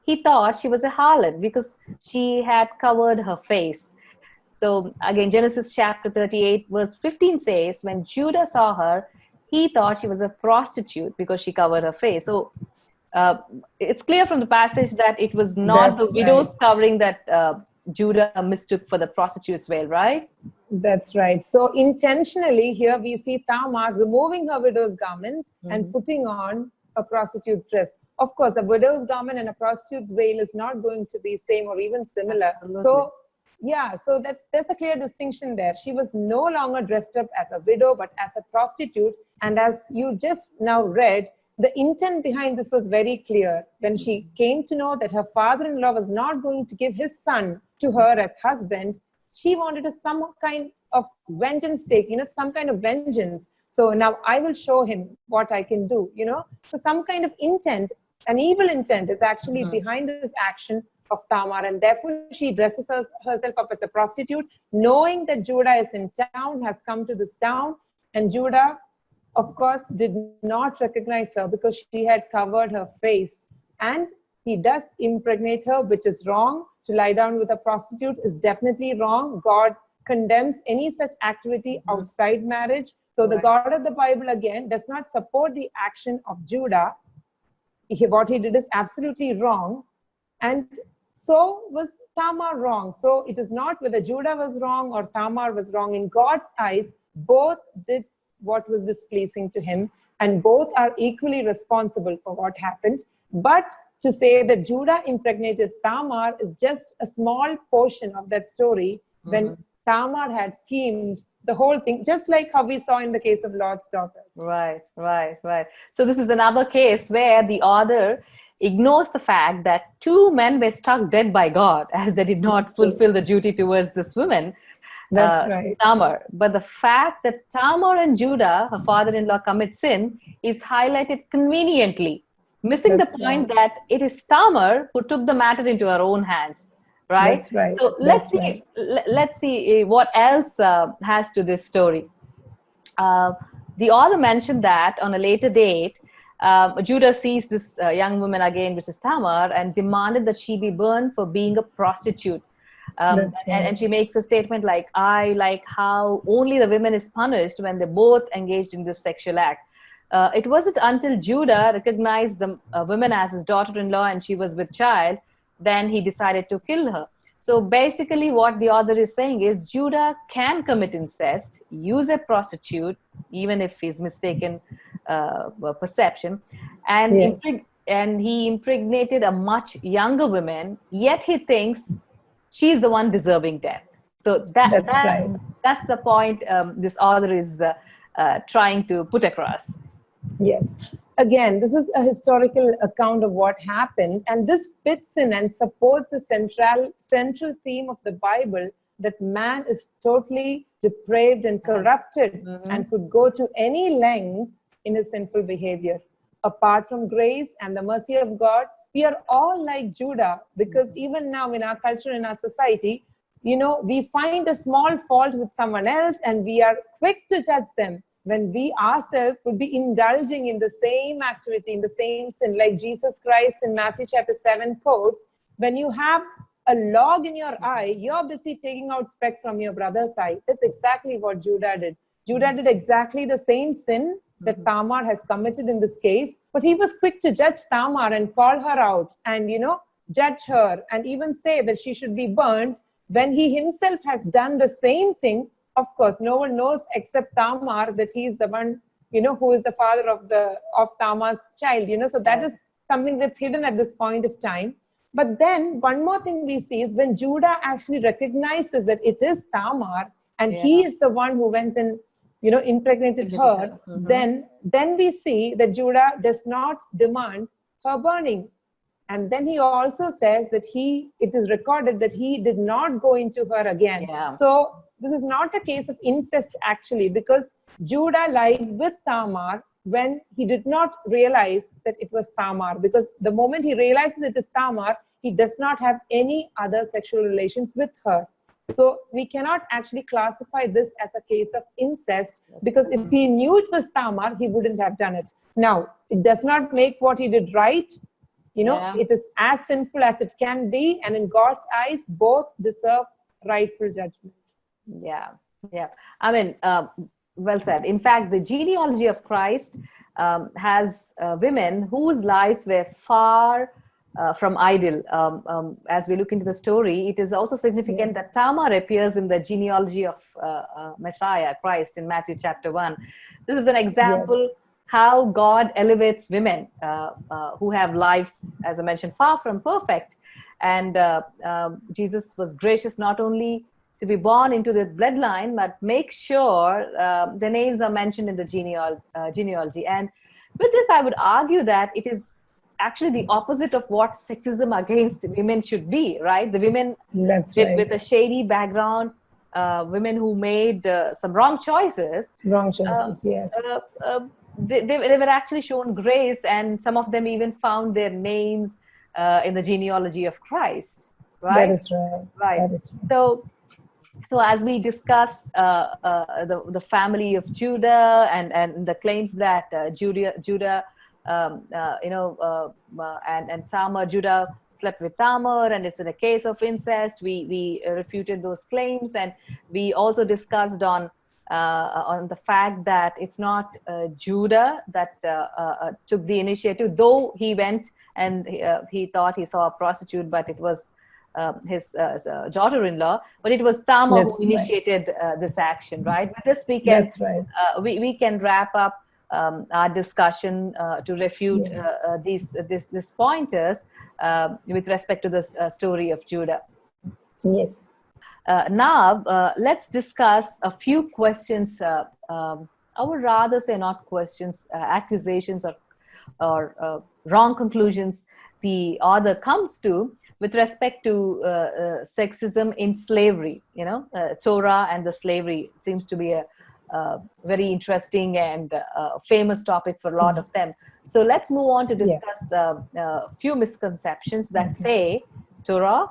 he thought she was a harlot because she had covered her face. So again, Genesis chapter 38 verse 15 says, when Judah saw her, he thought she was a prostitute because she covered her face. So it's clear from the passage that it was not the widow's covering that Judah mistook for the prostitute's veil, right? That's right. So intentionally here we see Tamar removing her widow's garments and putting on a prostitute dress. Of course, a widow's garment and a prostitute's veil is not going to be same or even similar. Absolutely. So there's a clear distinction there. She was no longer dressed up as a widow, but as a prostitute. And as you just now read, the intent behind this was very clear. When she came to know that her father-in-law was not going to give his son to her as husband, she wanted some kind of vengeance take, some kind of vengeance. So now I will show him what I can do, So some kind of intent, an evil intent is actually behind this action of Tamar. And therefore she dresses herself up as a prostitute, knowing that Judah is in town, has come to this town. And Judah, of course, did not recognize her because she had covered her face. And he does impregnate her, which is wrong. To lie down with a prostitute is definitely wrong. God condemns any such activity outside marriage. So the God of the Bible, again, does not support the action of Judah. What he did is absolutely wrong. And so was Tamar wrong. So it is not whether Judah was wrong or Tamar was wrong. In God's eyes, both did what was displeasing to him, and both are equally responsible for what happened. But to say that Judah impregnated Tamar is just a small portion of that story when Tamar had schemed the whole thing, just like how we saw in the case of Lot's daughters. Right. So this is another case where the author ignores the fact that two men were struck dead by God as they did not fulfill the duty towards this woman. That's right. Tamar. But the fact that Tamar and Judah, her father-in-law, commit sin is highlighted conveniently, missing the point that it is Tamar who took the matter into her own hands. Right? That's right. So let's see what else has to this story. The author mentioned that on a later date, Judah sees this young woman again, which is Tamar, and demanded that she be burned for being a prostitute. And she makes a statement like, I like how only the woman is punished when they both engaged in this sexual act. It wasn't until Judah recognized the woman as his daughter-in-law and she was with child, then he decided to kill her. So basically what the author is saying is Judah can commit incest, use a prostitute, even if he's mistaken perception, and he impregnated a much younger woman, yet he thinks she's the one deserving death. So that's the point this author is trying to put across. Yes. Again, this is a historical account of what happened, and this fits in and supports the central theme of the Bible, that man is totally depraved and corrupted and could go to any length in his sinful behavior. Apart from grace and the mercy of God, we are all like Judah, because even now in our culture, in our society, we find a small fault with someone else and we are quick to judge them, when we ourselves could be indulging in the same activity, in the same sin, like Jesus Christ in Matthew chapter 7 quotes, when you have a log in your eye, you're busy taking out speck from your brother's eye. That's exactly what Judah did. Judah did exactly the same sin that Tamar has committed in this case, but he was quick to judge Tamar and call her out and, judge her and even say that she should be burned, when he himself has done the same thing. Of course, no one knows except Tamar that he is the one, who is the father of Tamar's child, so that is something that's hidden at this point of time. But then one more thing we see is when Judah actually recognizes that it is Tamar and he is the one who went and, impregnated her, then we see that Judah does not demand her burning. And then he also says that it is recorded that he did not go into her again. Yeah. So this is not a case of incest actually, because Judah lied with Tamar when he did not realize that it was Tamar, because the moment he realizes it is Tamar, he does not have any other sexual relations with her. So we cannot actually classify this as a case of incest, because if he knew it was Tamar, he wouldn't have done it. Now, it does not make what he did right. It is as sinful as it can be, and in God's eyes, both deserve rightful judgment. Yeah. I mean, well said. In fact, the genealogy of Christ has women whose lives were far from ideal. As we look into the story, it is also significant that Tamar appears in the genealogy of Messiah, Christ, in Matthew chapter 1. This is an example how God elevates women who have lives, as I mentioned, far from perfect. And Jesus was gracious not only to be born into this bloodline, but make sure the names are mentioned in the genealogy. And with this, I would argue that it is actually the opposite of what sexism against women should be, right? The women with a shady background, women who made some wrong choices. Yes. They were actually shown grace, and some of them even found their names in the genealogy of Christ, right? That is right. Right. That is right. So as we discuss the family of Judah and the claims that Judah and Tamar, Judah slept with Tamar, and it's in a case of incest. We refuted those claims, and we also discussed on the fact that it's not Judah that took the initiative, though he went and he thought he saw a prostitute, but it was his daughter-in-law, but it was Tamar who initiated this action, right? With this, we can we can wrap up our discussion to refute these pointers with respect to the story of Judah. Yes. Now, let's discuss a few questions. I would rather say not questions, accusations or wrong conclusions the author comes to with respect to sexism in slavery. Torah and the slavery seems to be a very interesting and famous topic for a lot of them. So let's move on to discuss a few misconceptions that say Torah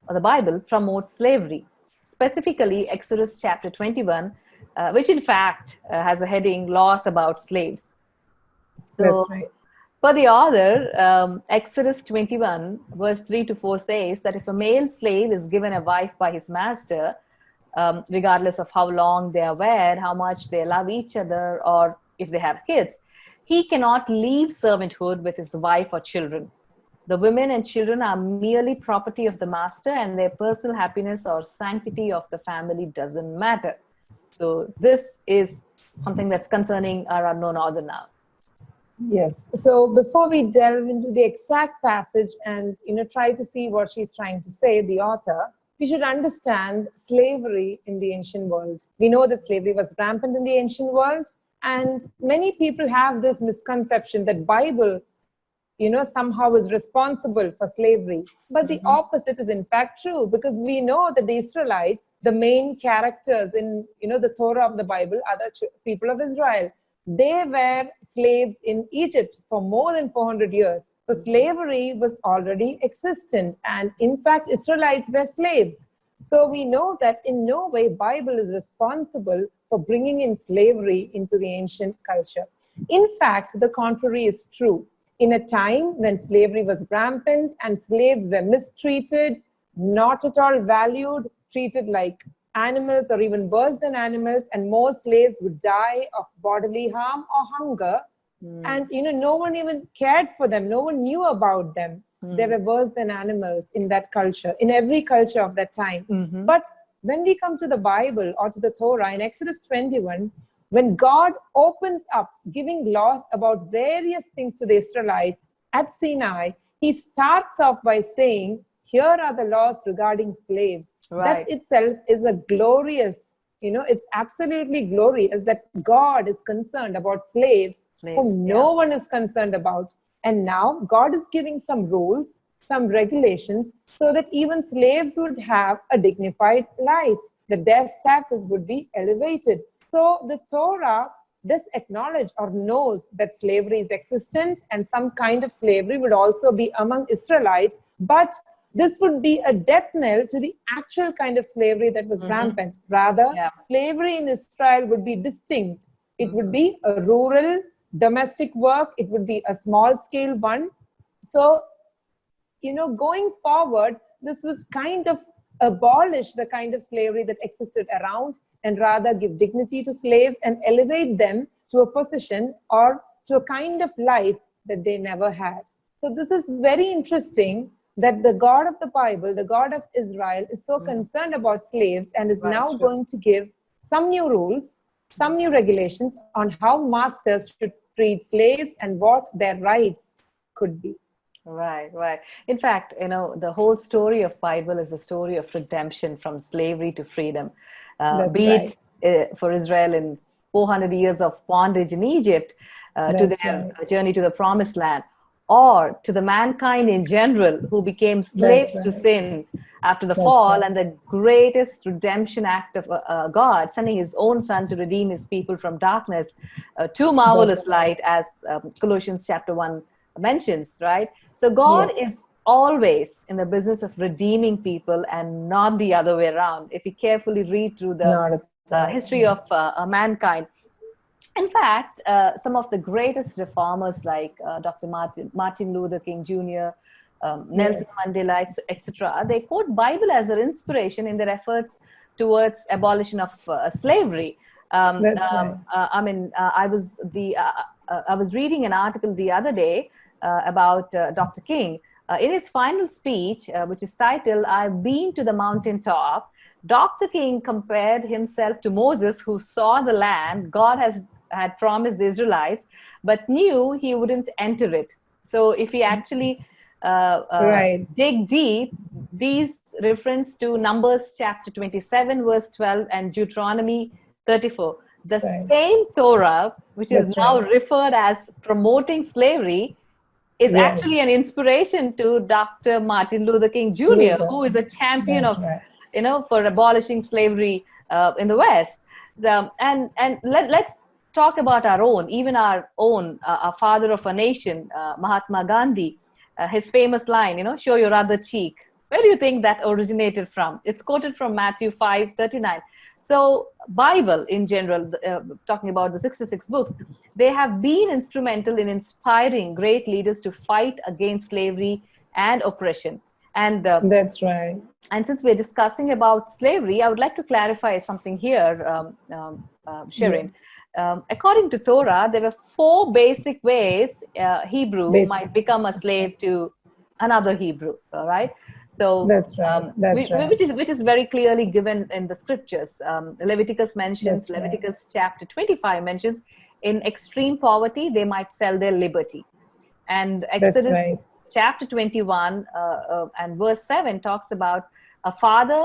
or the Bible promotes slavery. Specifically, Exodus chapter 21, which in fact has a heading, Laws About Slaves. So, that's right. For the author, Exodus 21, verse 3 to 4 says that if a male slave is given a wife by his master, regardless of how long they are wed, how much they love each other, or if they have kids, he cannot leave servanthood with his wife or children. The women and children are merely property of the master, and their personal happiness or sanctity of the family doesn't matter. So this is something that's concerning our unknown author now. Yes. So before we delve into the exact passage and try to see what she's trying to say, the author, we should understand slavery in the ancient world. We know that slavery was rampant in the ancient world, and many people have this misconception that Bible somehow is responsible for slavery. But the opposite is in fact true, because we know that the Israelites, the main characters in the Torah of the Bible, are the people of Israel. They were slaves in Egypt for more than 400 years. So slavery was already existent. And in fact, Israelites were slaves. So we know that in no way Bible is responsible for bringing in slavery into the ancient culture. In fact, the contrary is true. In a time when slavery was rampant and slaves were mistreated, not at all valued, treated like animals or even worse than animals, and more slaves would die of bodily harm or hunger. And no one even cared for them. No one knew about them. They were worse than animals in that culture, in every culture of that time. But when we come to the Bible or to the Torah in Exodus 21, when God opens up giving laws about various things to the Israelites at Sinai, he starts off by saying, here are the laws regarding slaves. Right. That itself is a glorious, it's absolutely glorious that God is concerned about slaves whom no one is concerned about. And now God is giving some rules, some regulations, so that even slaves would have a dignified life, that their status would be elevated. So the Torah does acknowledge or knows that slavery is existent, and some kind of slavery would also be among Israelites, but this would be a death knell to the actual kind of slavery that was rampant. Rather, slavery in Israel would be distinct. It would be a rural, domestic work. It would be a small scale one. So, going forward, this would kind of abolish the kind of slavery that existed around, and rather give dignity to slaves and elevate them to a position or to a kind of life that they never had. So this is very interesting that the God of the Bible, the God of Israel, is so concerned about slaves and is now going to give some new rules, some new regulations on how masters should treat slaves and what their rights could be. Right. In fact, the whole story of Bible is a story of redemption from slavery to freedom. Be it for Israel in 400 years of bondage in Egypt, to their journey to the promised land, or to the mankind in general who became slaves to sin after the fall, and the greatest redemption act of God, sending his own son to redeem his people from darkness to marvelous light, as Colossians chapter 1 mentions, right? So God is always in the business of redeeming people and not the other way around. If you carefully read through the history of mankind, in fact, some of the greatest reformers like Dr. Martin Luther King Jr., Nelson Mandela, etc., they quote Bible as their inspiration in their efforts towards abolition of slavery. I was reading an article the other day about Dr. King. In his final speech, which is titled, "I've Been to the Mountaintop," Dr. King compared himself to Moses, who saw the land God had promised the Israelites, but knew he wouldn't enter it. So if we actually dig deep, these reference to Numbers chapter 27, verse 12, and Deuteronomy 34. The same Torah, which is now referred as promoting slavery, is actually an inspiration to Dr. Martin Luther King Jr., who is a champion of, for abolishing slavery in the West. And let's talk about our own, our father of a nation, Mahatma Gandhi, his famous line, show your other cheek. Where do you think that originated from? It's quoted from Matthew 5:39. So Bible in general, talking about the 66 books, they have been instrumental in inspiring great leaders to fight against slavery and oppression. And that's right. And since we're discussing about slavery, I would like to clarify something here, Sherine. According to Torah, there were 4 basic ways Hebrew might become a slave to another Hebrew, all right? So that's right. Which is very clearly given in the scriptures. Leviticus mentions, Leviticus chapter 25 mentions, in extreme poverty, they might sell their liberty. And Exodus chapter 21 and verse 7 talks about a father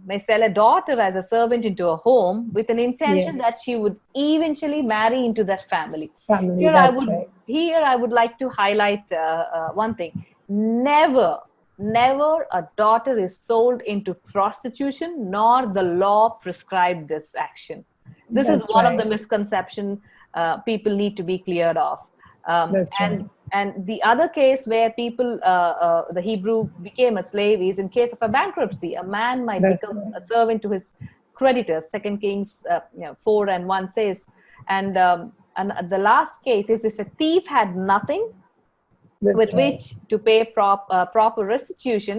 may sell a daughter as a servant into a home with an intention that she would eventually marry into that family. Here I would like to highlight one thing. Never a daughter is sold into prostitution, nor the law prescribed this action. This is one of the misconceptions people need to be cleared of. That's right. And the other case where people, the Hebrew became a slave is in case of a bankruptcy. A man might That's become right. a servant to his creditors. 2 Kings 4:1 says. And the last case is if a thief had nothing That's with right. which to pay proper restitution,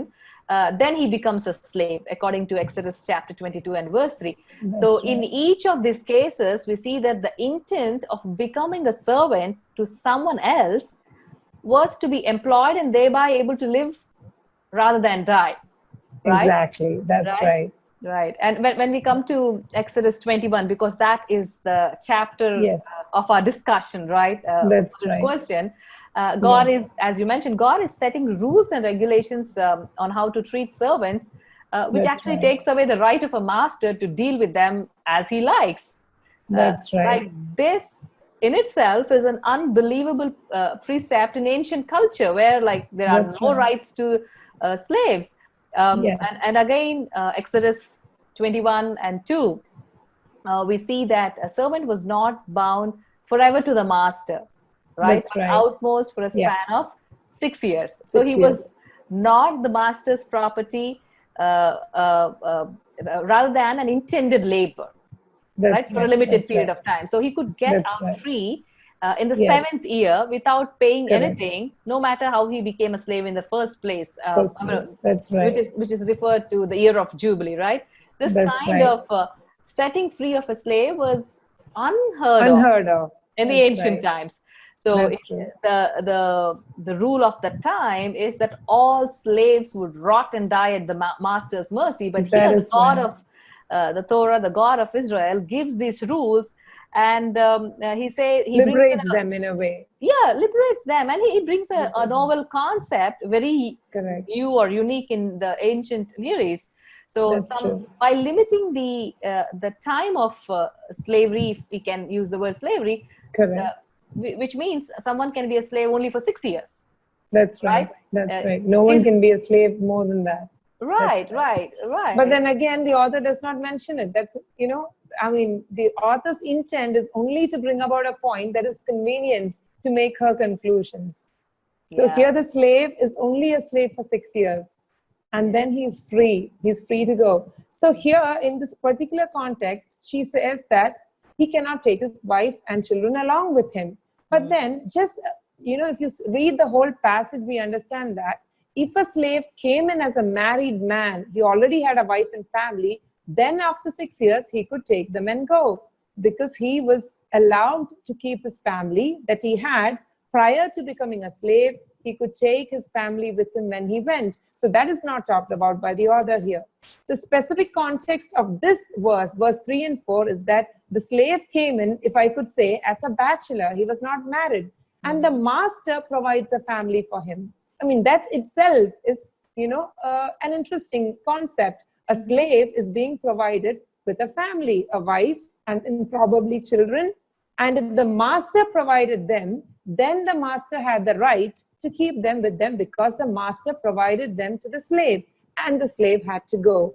then he becomes a slave, according to Exodus chapter 22 and verse 3. So That's in right. each of these cases, we see that the intent of becoming a servant to someone else was to be employed and thereby able to live rather than die, right? Exactly. That's Right? right. Right. And when we come to Exodus 21, because that is the chapter Yes. of our discussion, right? That's For this right. question, God Yes. is, as you mentioned, God is setting rules and regulations on how to treat servants, which That's actually right. takes away the right of a master to deal with them as he likes. That's right. Like this in itself is an unbelievable precept in ancient culture where like there are That's no right. rights to slaves. Yes. And again, Exodus 21 and 2, we see that a servant was not bound forever to the master, right? That's But right. outmost for a Yeah. span of 6 years. So 6 he years. was not the master's property rather than an intended labor, right? That's For a right. limited That's period right. of time. So he could get That's out right. free in the Yes. 7th year without paying Correct. anything, no matter how he became a slave in the first place. First place. That's right. Which is referred to the year of Jubilee, right? This That's kind right. of setting free of a slave was unheard of Unheard of. in the That's ancient right. times. So That's true. the rule of the time is that all slaves would rot and die at the master's mercy. But That here, the is God right. of the Torah, the God of Israel, gives these rules, and he brings in Liberates them in a way. liberates them, and he brings a Liberates them. novel concept, very Correct. new or unique in the ancient Near East. So That's true. by limiting the time of slavery, if we can use the word slavery, Correct. which means someone can be a slave only for 6 years. That's right. Right? That's right. No one can be a slave more than that. Right. But then again, the author does not mention it. That's, I mean, the author's intent is only to bring about a point that is convenient to make her conclusions. So Yeah. here the slave is only a slave for 6 years. And then he's free. He's free to go. So here in this particular context, she says that he cannot take his wife and children along with him. But then just, if you read the whole passage, we understand that if a slave came in as a married man, he already had a wife and family, then after 6 years, he could take them and go because he was allowed to keep his family that he had prior to becoming a slave. He could take his family with him when he went. So that is not talked about by the author here. The specific context of this verse 3 and 4, is that the slave came in, if I could say, as a bachelor. He was not married. And the master provides a family for him. I mean, that itself is, an interesting concept. A slave is being provided with a family, a wife, and probably children. And if the master provided them, then the master had the right to keep them with them because the master provided them to the slave, and the slave had to go.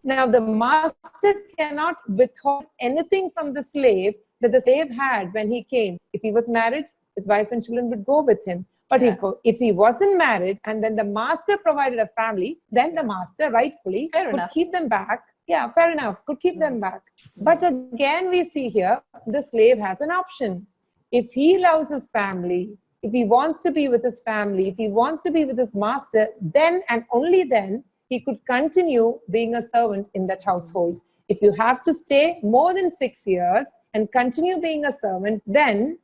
Now, the master cannot withhold anything from the slave that the slave had when he came. If he was married, his wife and children would go with him. But if he wasn't married and then the master provided a family, then the master rightfully could keep them back. Yeah, fair enough, could keep them back. But again, we see here, the slave has an option. If he loves his family, if he wants to be with his family, if he wants to be with his master, then and only then he could continue being a servant in that household. If you have to stay more than 6 years and continue being a servant, then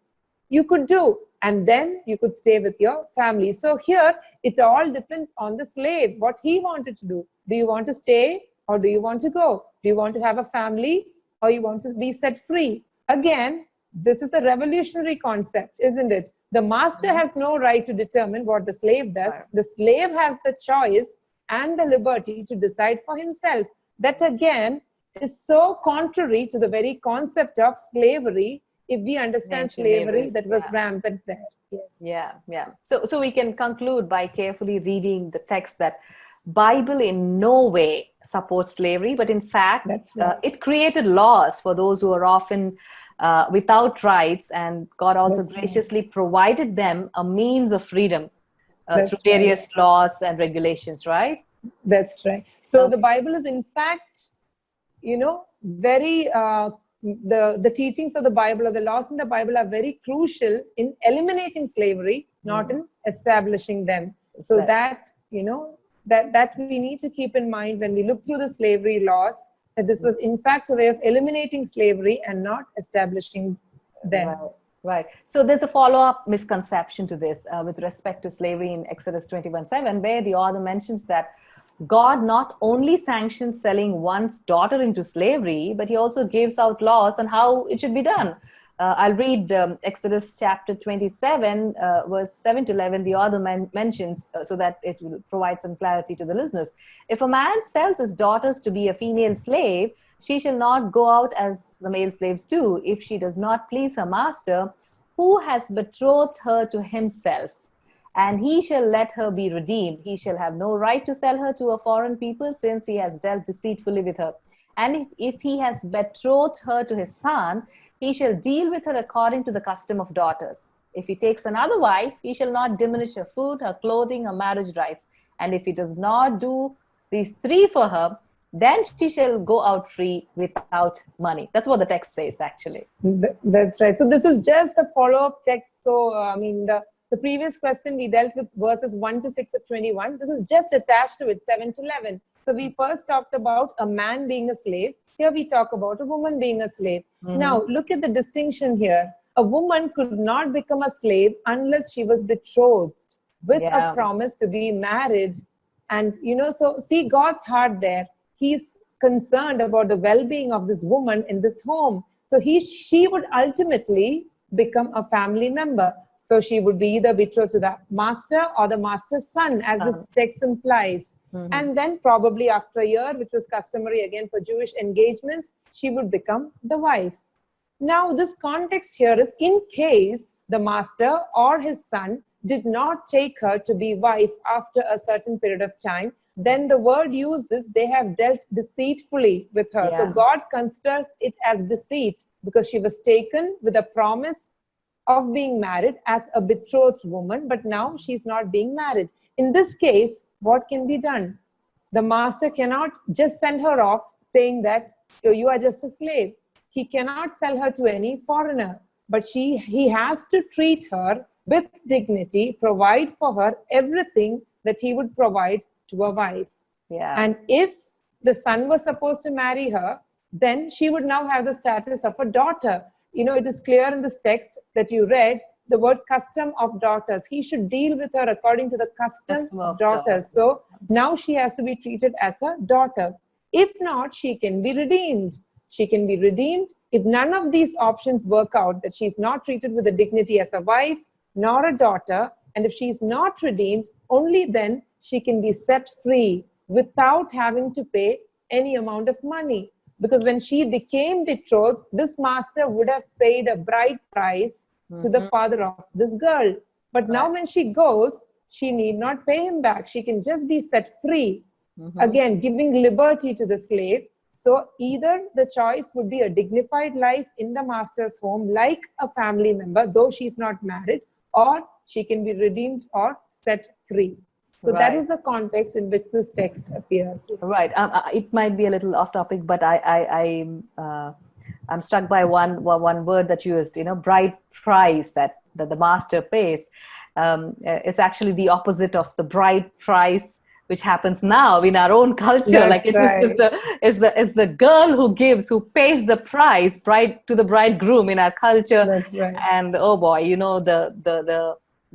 you could do, and then you could stay with your family. So here, it all depends on the slave, what he wanted to do. Do you want to stay or do you want to go? Do you want to have a family or you want to be set free? Again, this is a revolutionary concept, isn't it? The master has no right to determine what the slave does. The slave has the choice and the liberty to decide for himself. That again is so contrary to the very concept of slavery, if we understand slavery that was rampant there. Yes. Yeah. So we can conclude by carefully reading the text that Bible in no way supports slavery, but in fact, it created laws for those who are often without rights, and God also That's right. graciously provided them a means of freedom through That's various right. laws and regulations, right? That's right. So the Okay. Bible is, in fact, very the teachings of the Bible or the laws in the Bible are very crucial in eliminating slavery, not in establishing them. So Right. that that we need to keep in mind when we look through the slavery laws, that this was in fact a way of eliminating slavery and not establishing them. Right, right. So there's a follow-up misconception to this with respect to slavery in Exodus 21:7, where the author mentions that God not only sanctions selling one's daughter into slavery, but he also gives out laws on how it should be done. I'll read Exodus chapter 27, verse 7 to 11. The author mentions, so that it will provide some clarity to the listeners. If a man sells his daughters to be a female slave, she shall not go out as the male slaves do if she does not please her master, who has betrothed her to himself, and he shall let her be redeemed. He shall have no right to sell her to a foreign people, since he has dealt deceitfully with her. And if he has betrothed her to his son, he shall deal with her according to the custom of daughters. If he takes another wife, he shall not diminish her food, her clothing, her marriage rights. And if he does not do these three for her, then she shall go out free without money. That's what the text says, actually. That's right. So this is just the follow-up text. So the previous question we dealt with verses 1 to 6 of 21. This is just attached to it, 7 to 11. So we first talked about a man being a slave. Here we talk about a woman being a slave. Now look at the distinction here. A woman could not become a slave unless she was betrothed with a promise to be married. And so see God's heart there. He's concerned about the well-being of this woman in this home. So she would ultimately become a family member. So she would be either betrothed to the master or the master's son, as this text implies. And then probably after a year, which was customary again for Jewish engagements, she would become the wife. Now, this context here is in case the master or his son did not take her to be wife after a certain period of time, then the word used is they have dealt deceitfully with her. So God considers it as deceit because she was taken with a promise of being married as a betrothed woman, but now she's not being married. In this case, what can be done? The master cannot just send her off saying that you are just a slave. He cannot sell her to any foreigner, but he has to treat her with dignity, provide for her everything that he would provide to a wife. And if the son was supposed to marry her, then she would now have the status of a daughter. It is clear in this text that you read the word custom of daughters. He should deal with her according to the custom of daughters. So now she has to be treated as a daughter. If not, she can be redeemed. She can be redeemed if none of these options work out, that she's not treated with the dignity as a wife nor a daughter. And if she's not redeemed, only then she can be set free without having to pay any amount of money. Because when she became betrothed, this master would have paid a bride price to the father of this girl. But now when she goes, she need not pay him back. She can just be set free. Again, giving liberty to the slave. So either the choice would be a dignified life in the master's home, like a family member, though she's not married, or she can be redeemed or set free. So that is the context in which this text appears. Right. It might be a little off topic, but I'm struck by one word that you used. Bride price that the master pays. It's actually the opposite of the bride price which happens now in our own culture. It's the girl who pays the price to the bridegroom in our culture. That's right. And oh boy,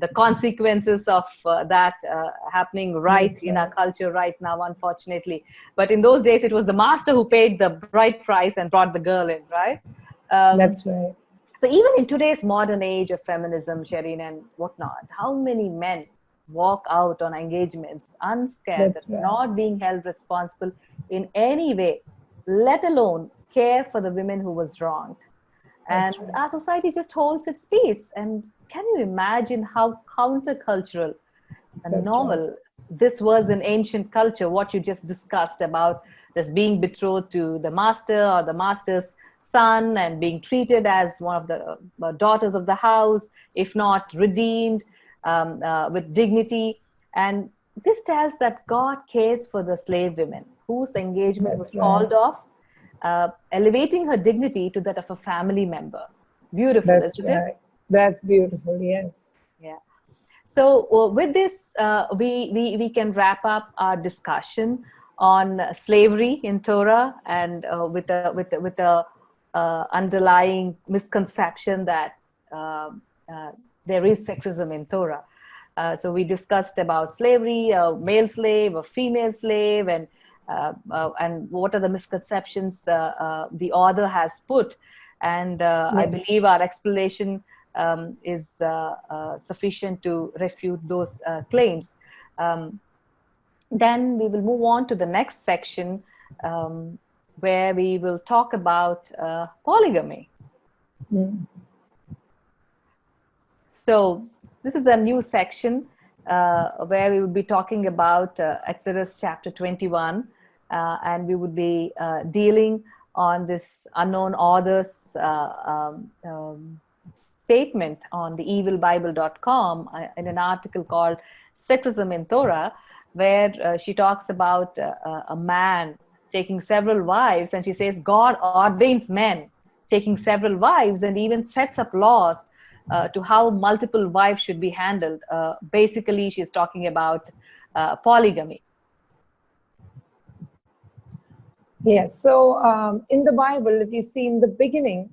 the consequences of that happening in our culture right now, unfortunately. But in those days, it was the master who paid the bride price and brought the girl in, right? That's right. So even in today's modern age of feminism, Sherine, and whatnot, how many men walk out on engagements unscared, not being held responsible in any way, let alone care for the women who was wronged? And our society just holds its peace. And can you imagine how countercultural and normal this was in ancient culture, what you just discussed about this being betrothed to the master or the master's son and being treated as one of the daughters of the house, if not redeemed with dignity. And this tells that God cares for the slave women whose engagement was called off, elevating her dignity to that of a family member. Beautiful, isn't it? That's beautiful, yes. Yeah. So with this, we can wrap up our discussion on slavery in Torah, and with a underlying misconception that there is sexism in Torah. So we discussed about slavery, a male slave, a female slave, and what are the misconceptions the author has put. And I believe our explanation is sufficient to refute those claims. Then we will move on to the next section, where we will talk about polygamy. So this is a new section where we will be talking about Exodus chapter 21, and we would be dealing on this unknown author's statement on the evilbible.com in an article called Sexism in Torah, where she talks about a man taking several wives, and she says God ordains men taking several wives and even sets up laws to how multiple wives should be handled. Basically, she's talking about polygamy. Yes, so in the Bible, if you see in the beginning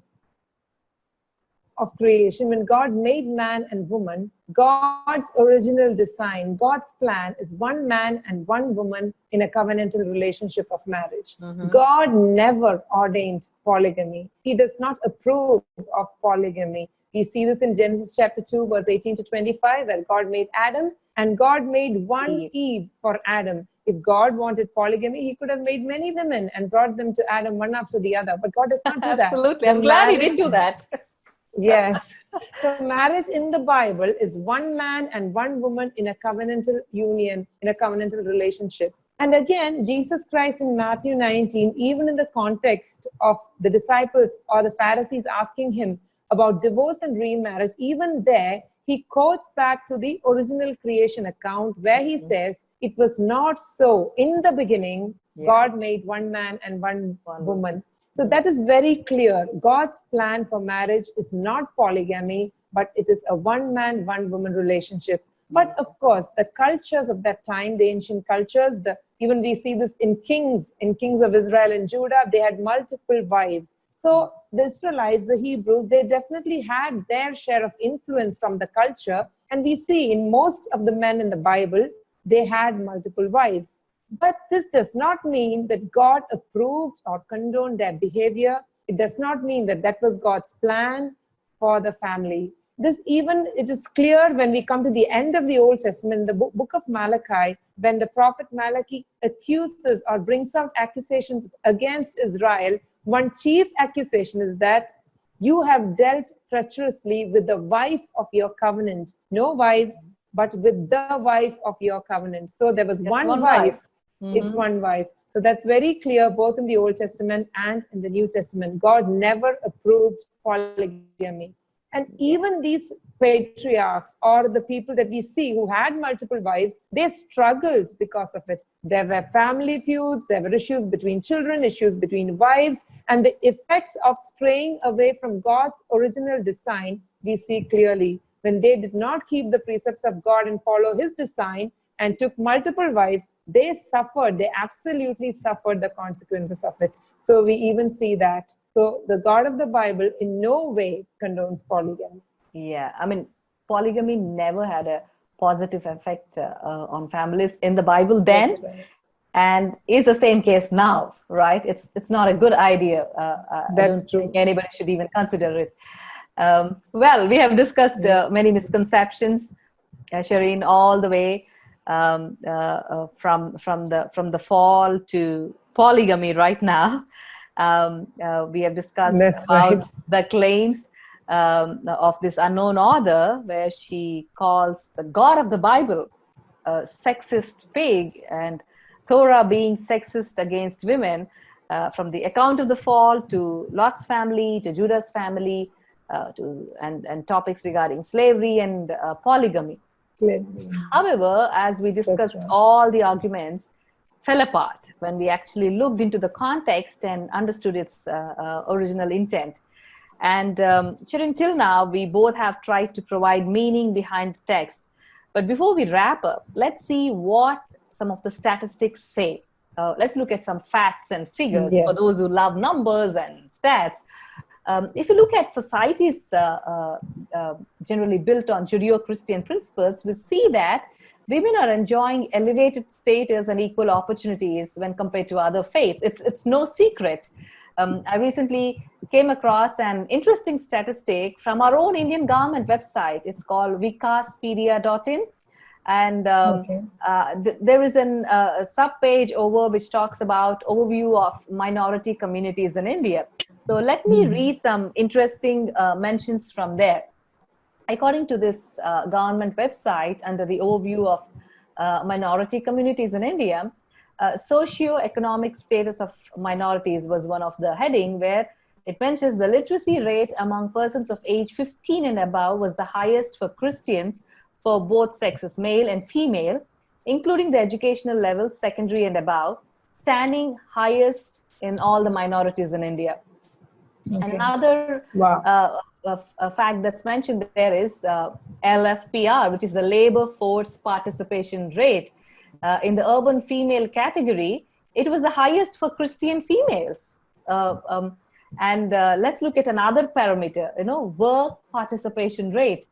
of creation, when God made man and woman, God's original design, God's plan is one man and one woman in a covenantal relationship of marriage. God never ordained polygamy. He does not approve of polygamy. We see this in Genesis chapter 2, verse 18 to 25, where God made Adam and God made one Eve for Adam. If God wanted polygamy, he could have made many women and brought them to Adam one after the other. But God does not do that. Absolutely. I'm glad he didn't do that. Yes. So marriage in the Bible is one man and one woman in a covenantal union, in a covenantal relationship. And again, Jesus Christ in Matthew 19, even in the context of the disciples or the Pharisees asking him about divorce and remarriage, even there, he quotes back to the original creation account where he says, it was not so. In the beginning, God made one man and one woman. So that is very clear. God's plan for marriage is not polygamy, but it is a one man, one woman relationship. But of course, the cultures of that time, the ancient cultures, even we see this in kings of Israel and Judah, they had multiple wives. So the Israelites, the Hebrews, they definitely had their share of influence from the culture. And we see in most of the men in the Bible, they had multiple wives. But this does not mean that God approved or condoned their behavior. It does not mean that that was God's plan for the family. It is clear when we come to the end of the Old Testament, the book of Malachi, when the prophet Malachi accuses or brings out accusations against Israel, one chief accusation is that you have dealt treacherously with the wife of your covenant. No wives, but with the wife of your covenant. So there was one wife. It's one wife. So that's very clear both in the Old Testament and in the New Testament. God never approved polygamy. And even these patriarchs or the people that we see who had multiple wives, they struggled because of it. There were family feuds, there were issues between children, issues between wives, and the effects of straying away from God's original design, we see clearly. When they did not keep the precepts of God and follow his design and took multiple wives, they suffered, they absolutely suffered the consequences of it. So we even see that. So the God of the Bible in no way condones polygamy. Yeah, I mean, polygamy never had a positive effect on families in the Bible then. That's right. And is the same case now, right? It's not a good idea. That's I don't true. think anybody should even consider it. Well, we have discussed many misconceptions, Sherine, all the way from the fall to polygamy right now. We have discussed about the claims of this unknown author, where she calls the God of the Bible a sexist pig, and Torah being sexist against women. from the account of the fall to Lot's family, to Judah's family, and topics regarding slavery and polygamy. However, as we discussed, all the arguments fell apart when we actually looked into the context and understood its original intent. And Sherine, till now, we both have tried to provide meaning behind the text. But before we wrap up, let's see what some of the statistics say. Let's look at some facts and figures for those who love numbers and stats. If you look at societies generally built on Judeo-Christian principles, we see that women are enjoying elevated status and equal opportunities when compared to other faiths. It's no secret. I recently came across an interesting statistic from our own Indian government website. It's called vikaspedia.in. And there is a sub-page over which talks about overview of minority communities in India. So let me read some interesting mentions from there. According to this government website, under the overview of minority communities in India, socio-economic status of minorities was one of the heading, where it mentions the literacy rate among persons of age 15 and above was the highest for Christians for both sexes, male and female, including the educational levels, secondary and above, standing highest in all the minorities in India. And another a fact that's mentioned there is LFPR, which is the labor force participation rate. In the urban female category, it was the highest for Christian females. And let's look at another parameter, work participation rate.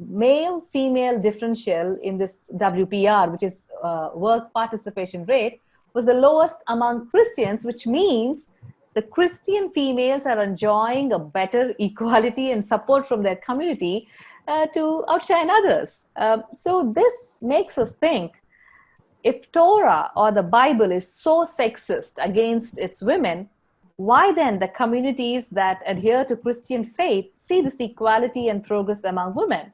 Male-female differential in this WPR, which is work participation rate, was the lowest among Christians, which means the Christian females are enjoying a better equality and support from their community to outshine others. So this makes us think, if Torah or the Bible is so sexist against its women, why then the communities that adhere to Christian faith see this equality and progress among women?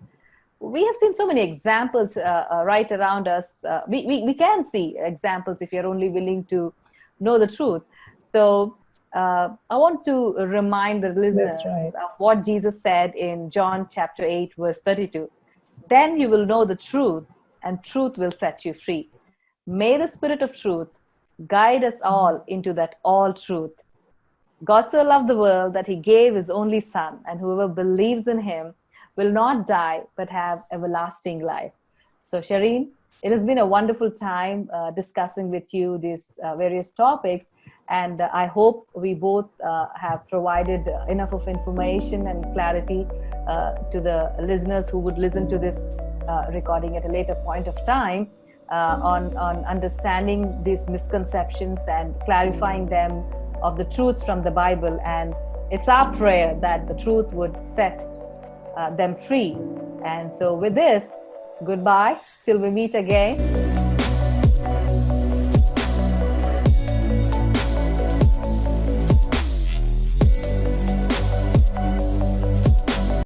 We have seen so many examples right around us. We can see examples if you're only willing to know the truth. So I want to remind the listeners of what Jesus said in John chapter 8, verse 32. Then you will know the truth, and truth will set you free. May the Spirit of truth guide us all into that all truth. God so loved the world that he gave his only Son, and whoever believes in him will not die but have everlasting life. So Sherine, it has been a wonderful time discussing with you these various topics, and I hope we both have provided enough of information and clarity to the listeners who would listen to this recording at a later point of time on understanding these misconceptions and clarifying them of the truths from the Bible. And it's our prayer that the truth would set them free. And so with this, goodbye till we meet again.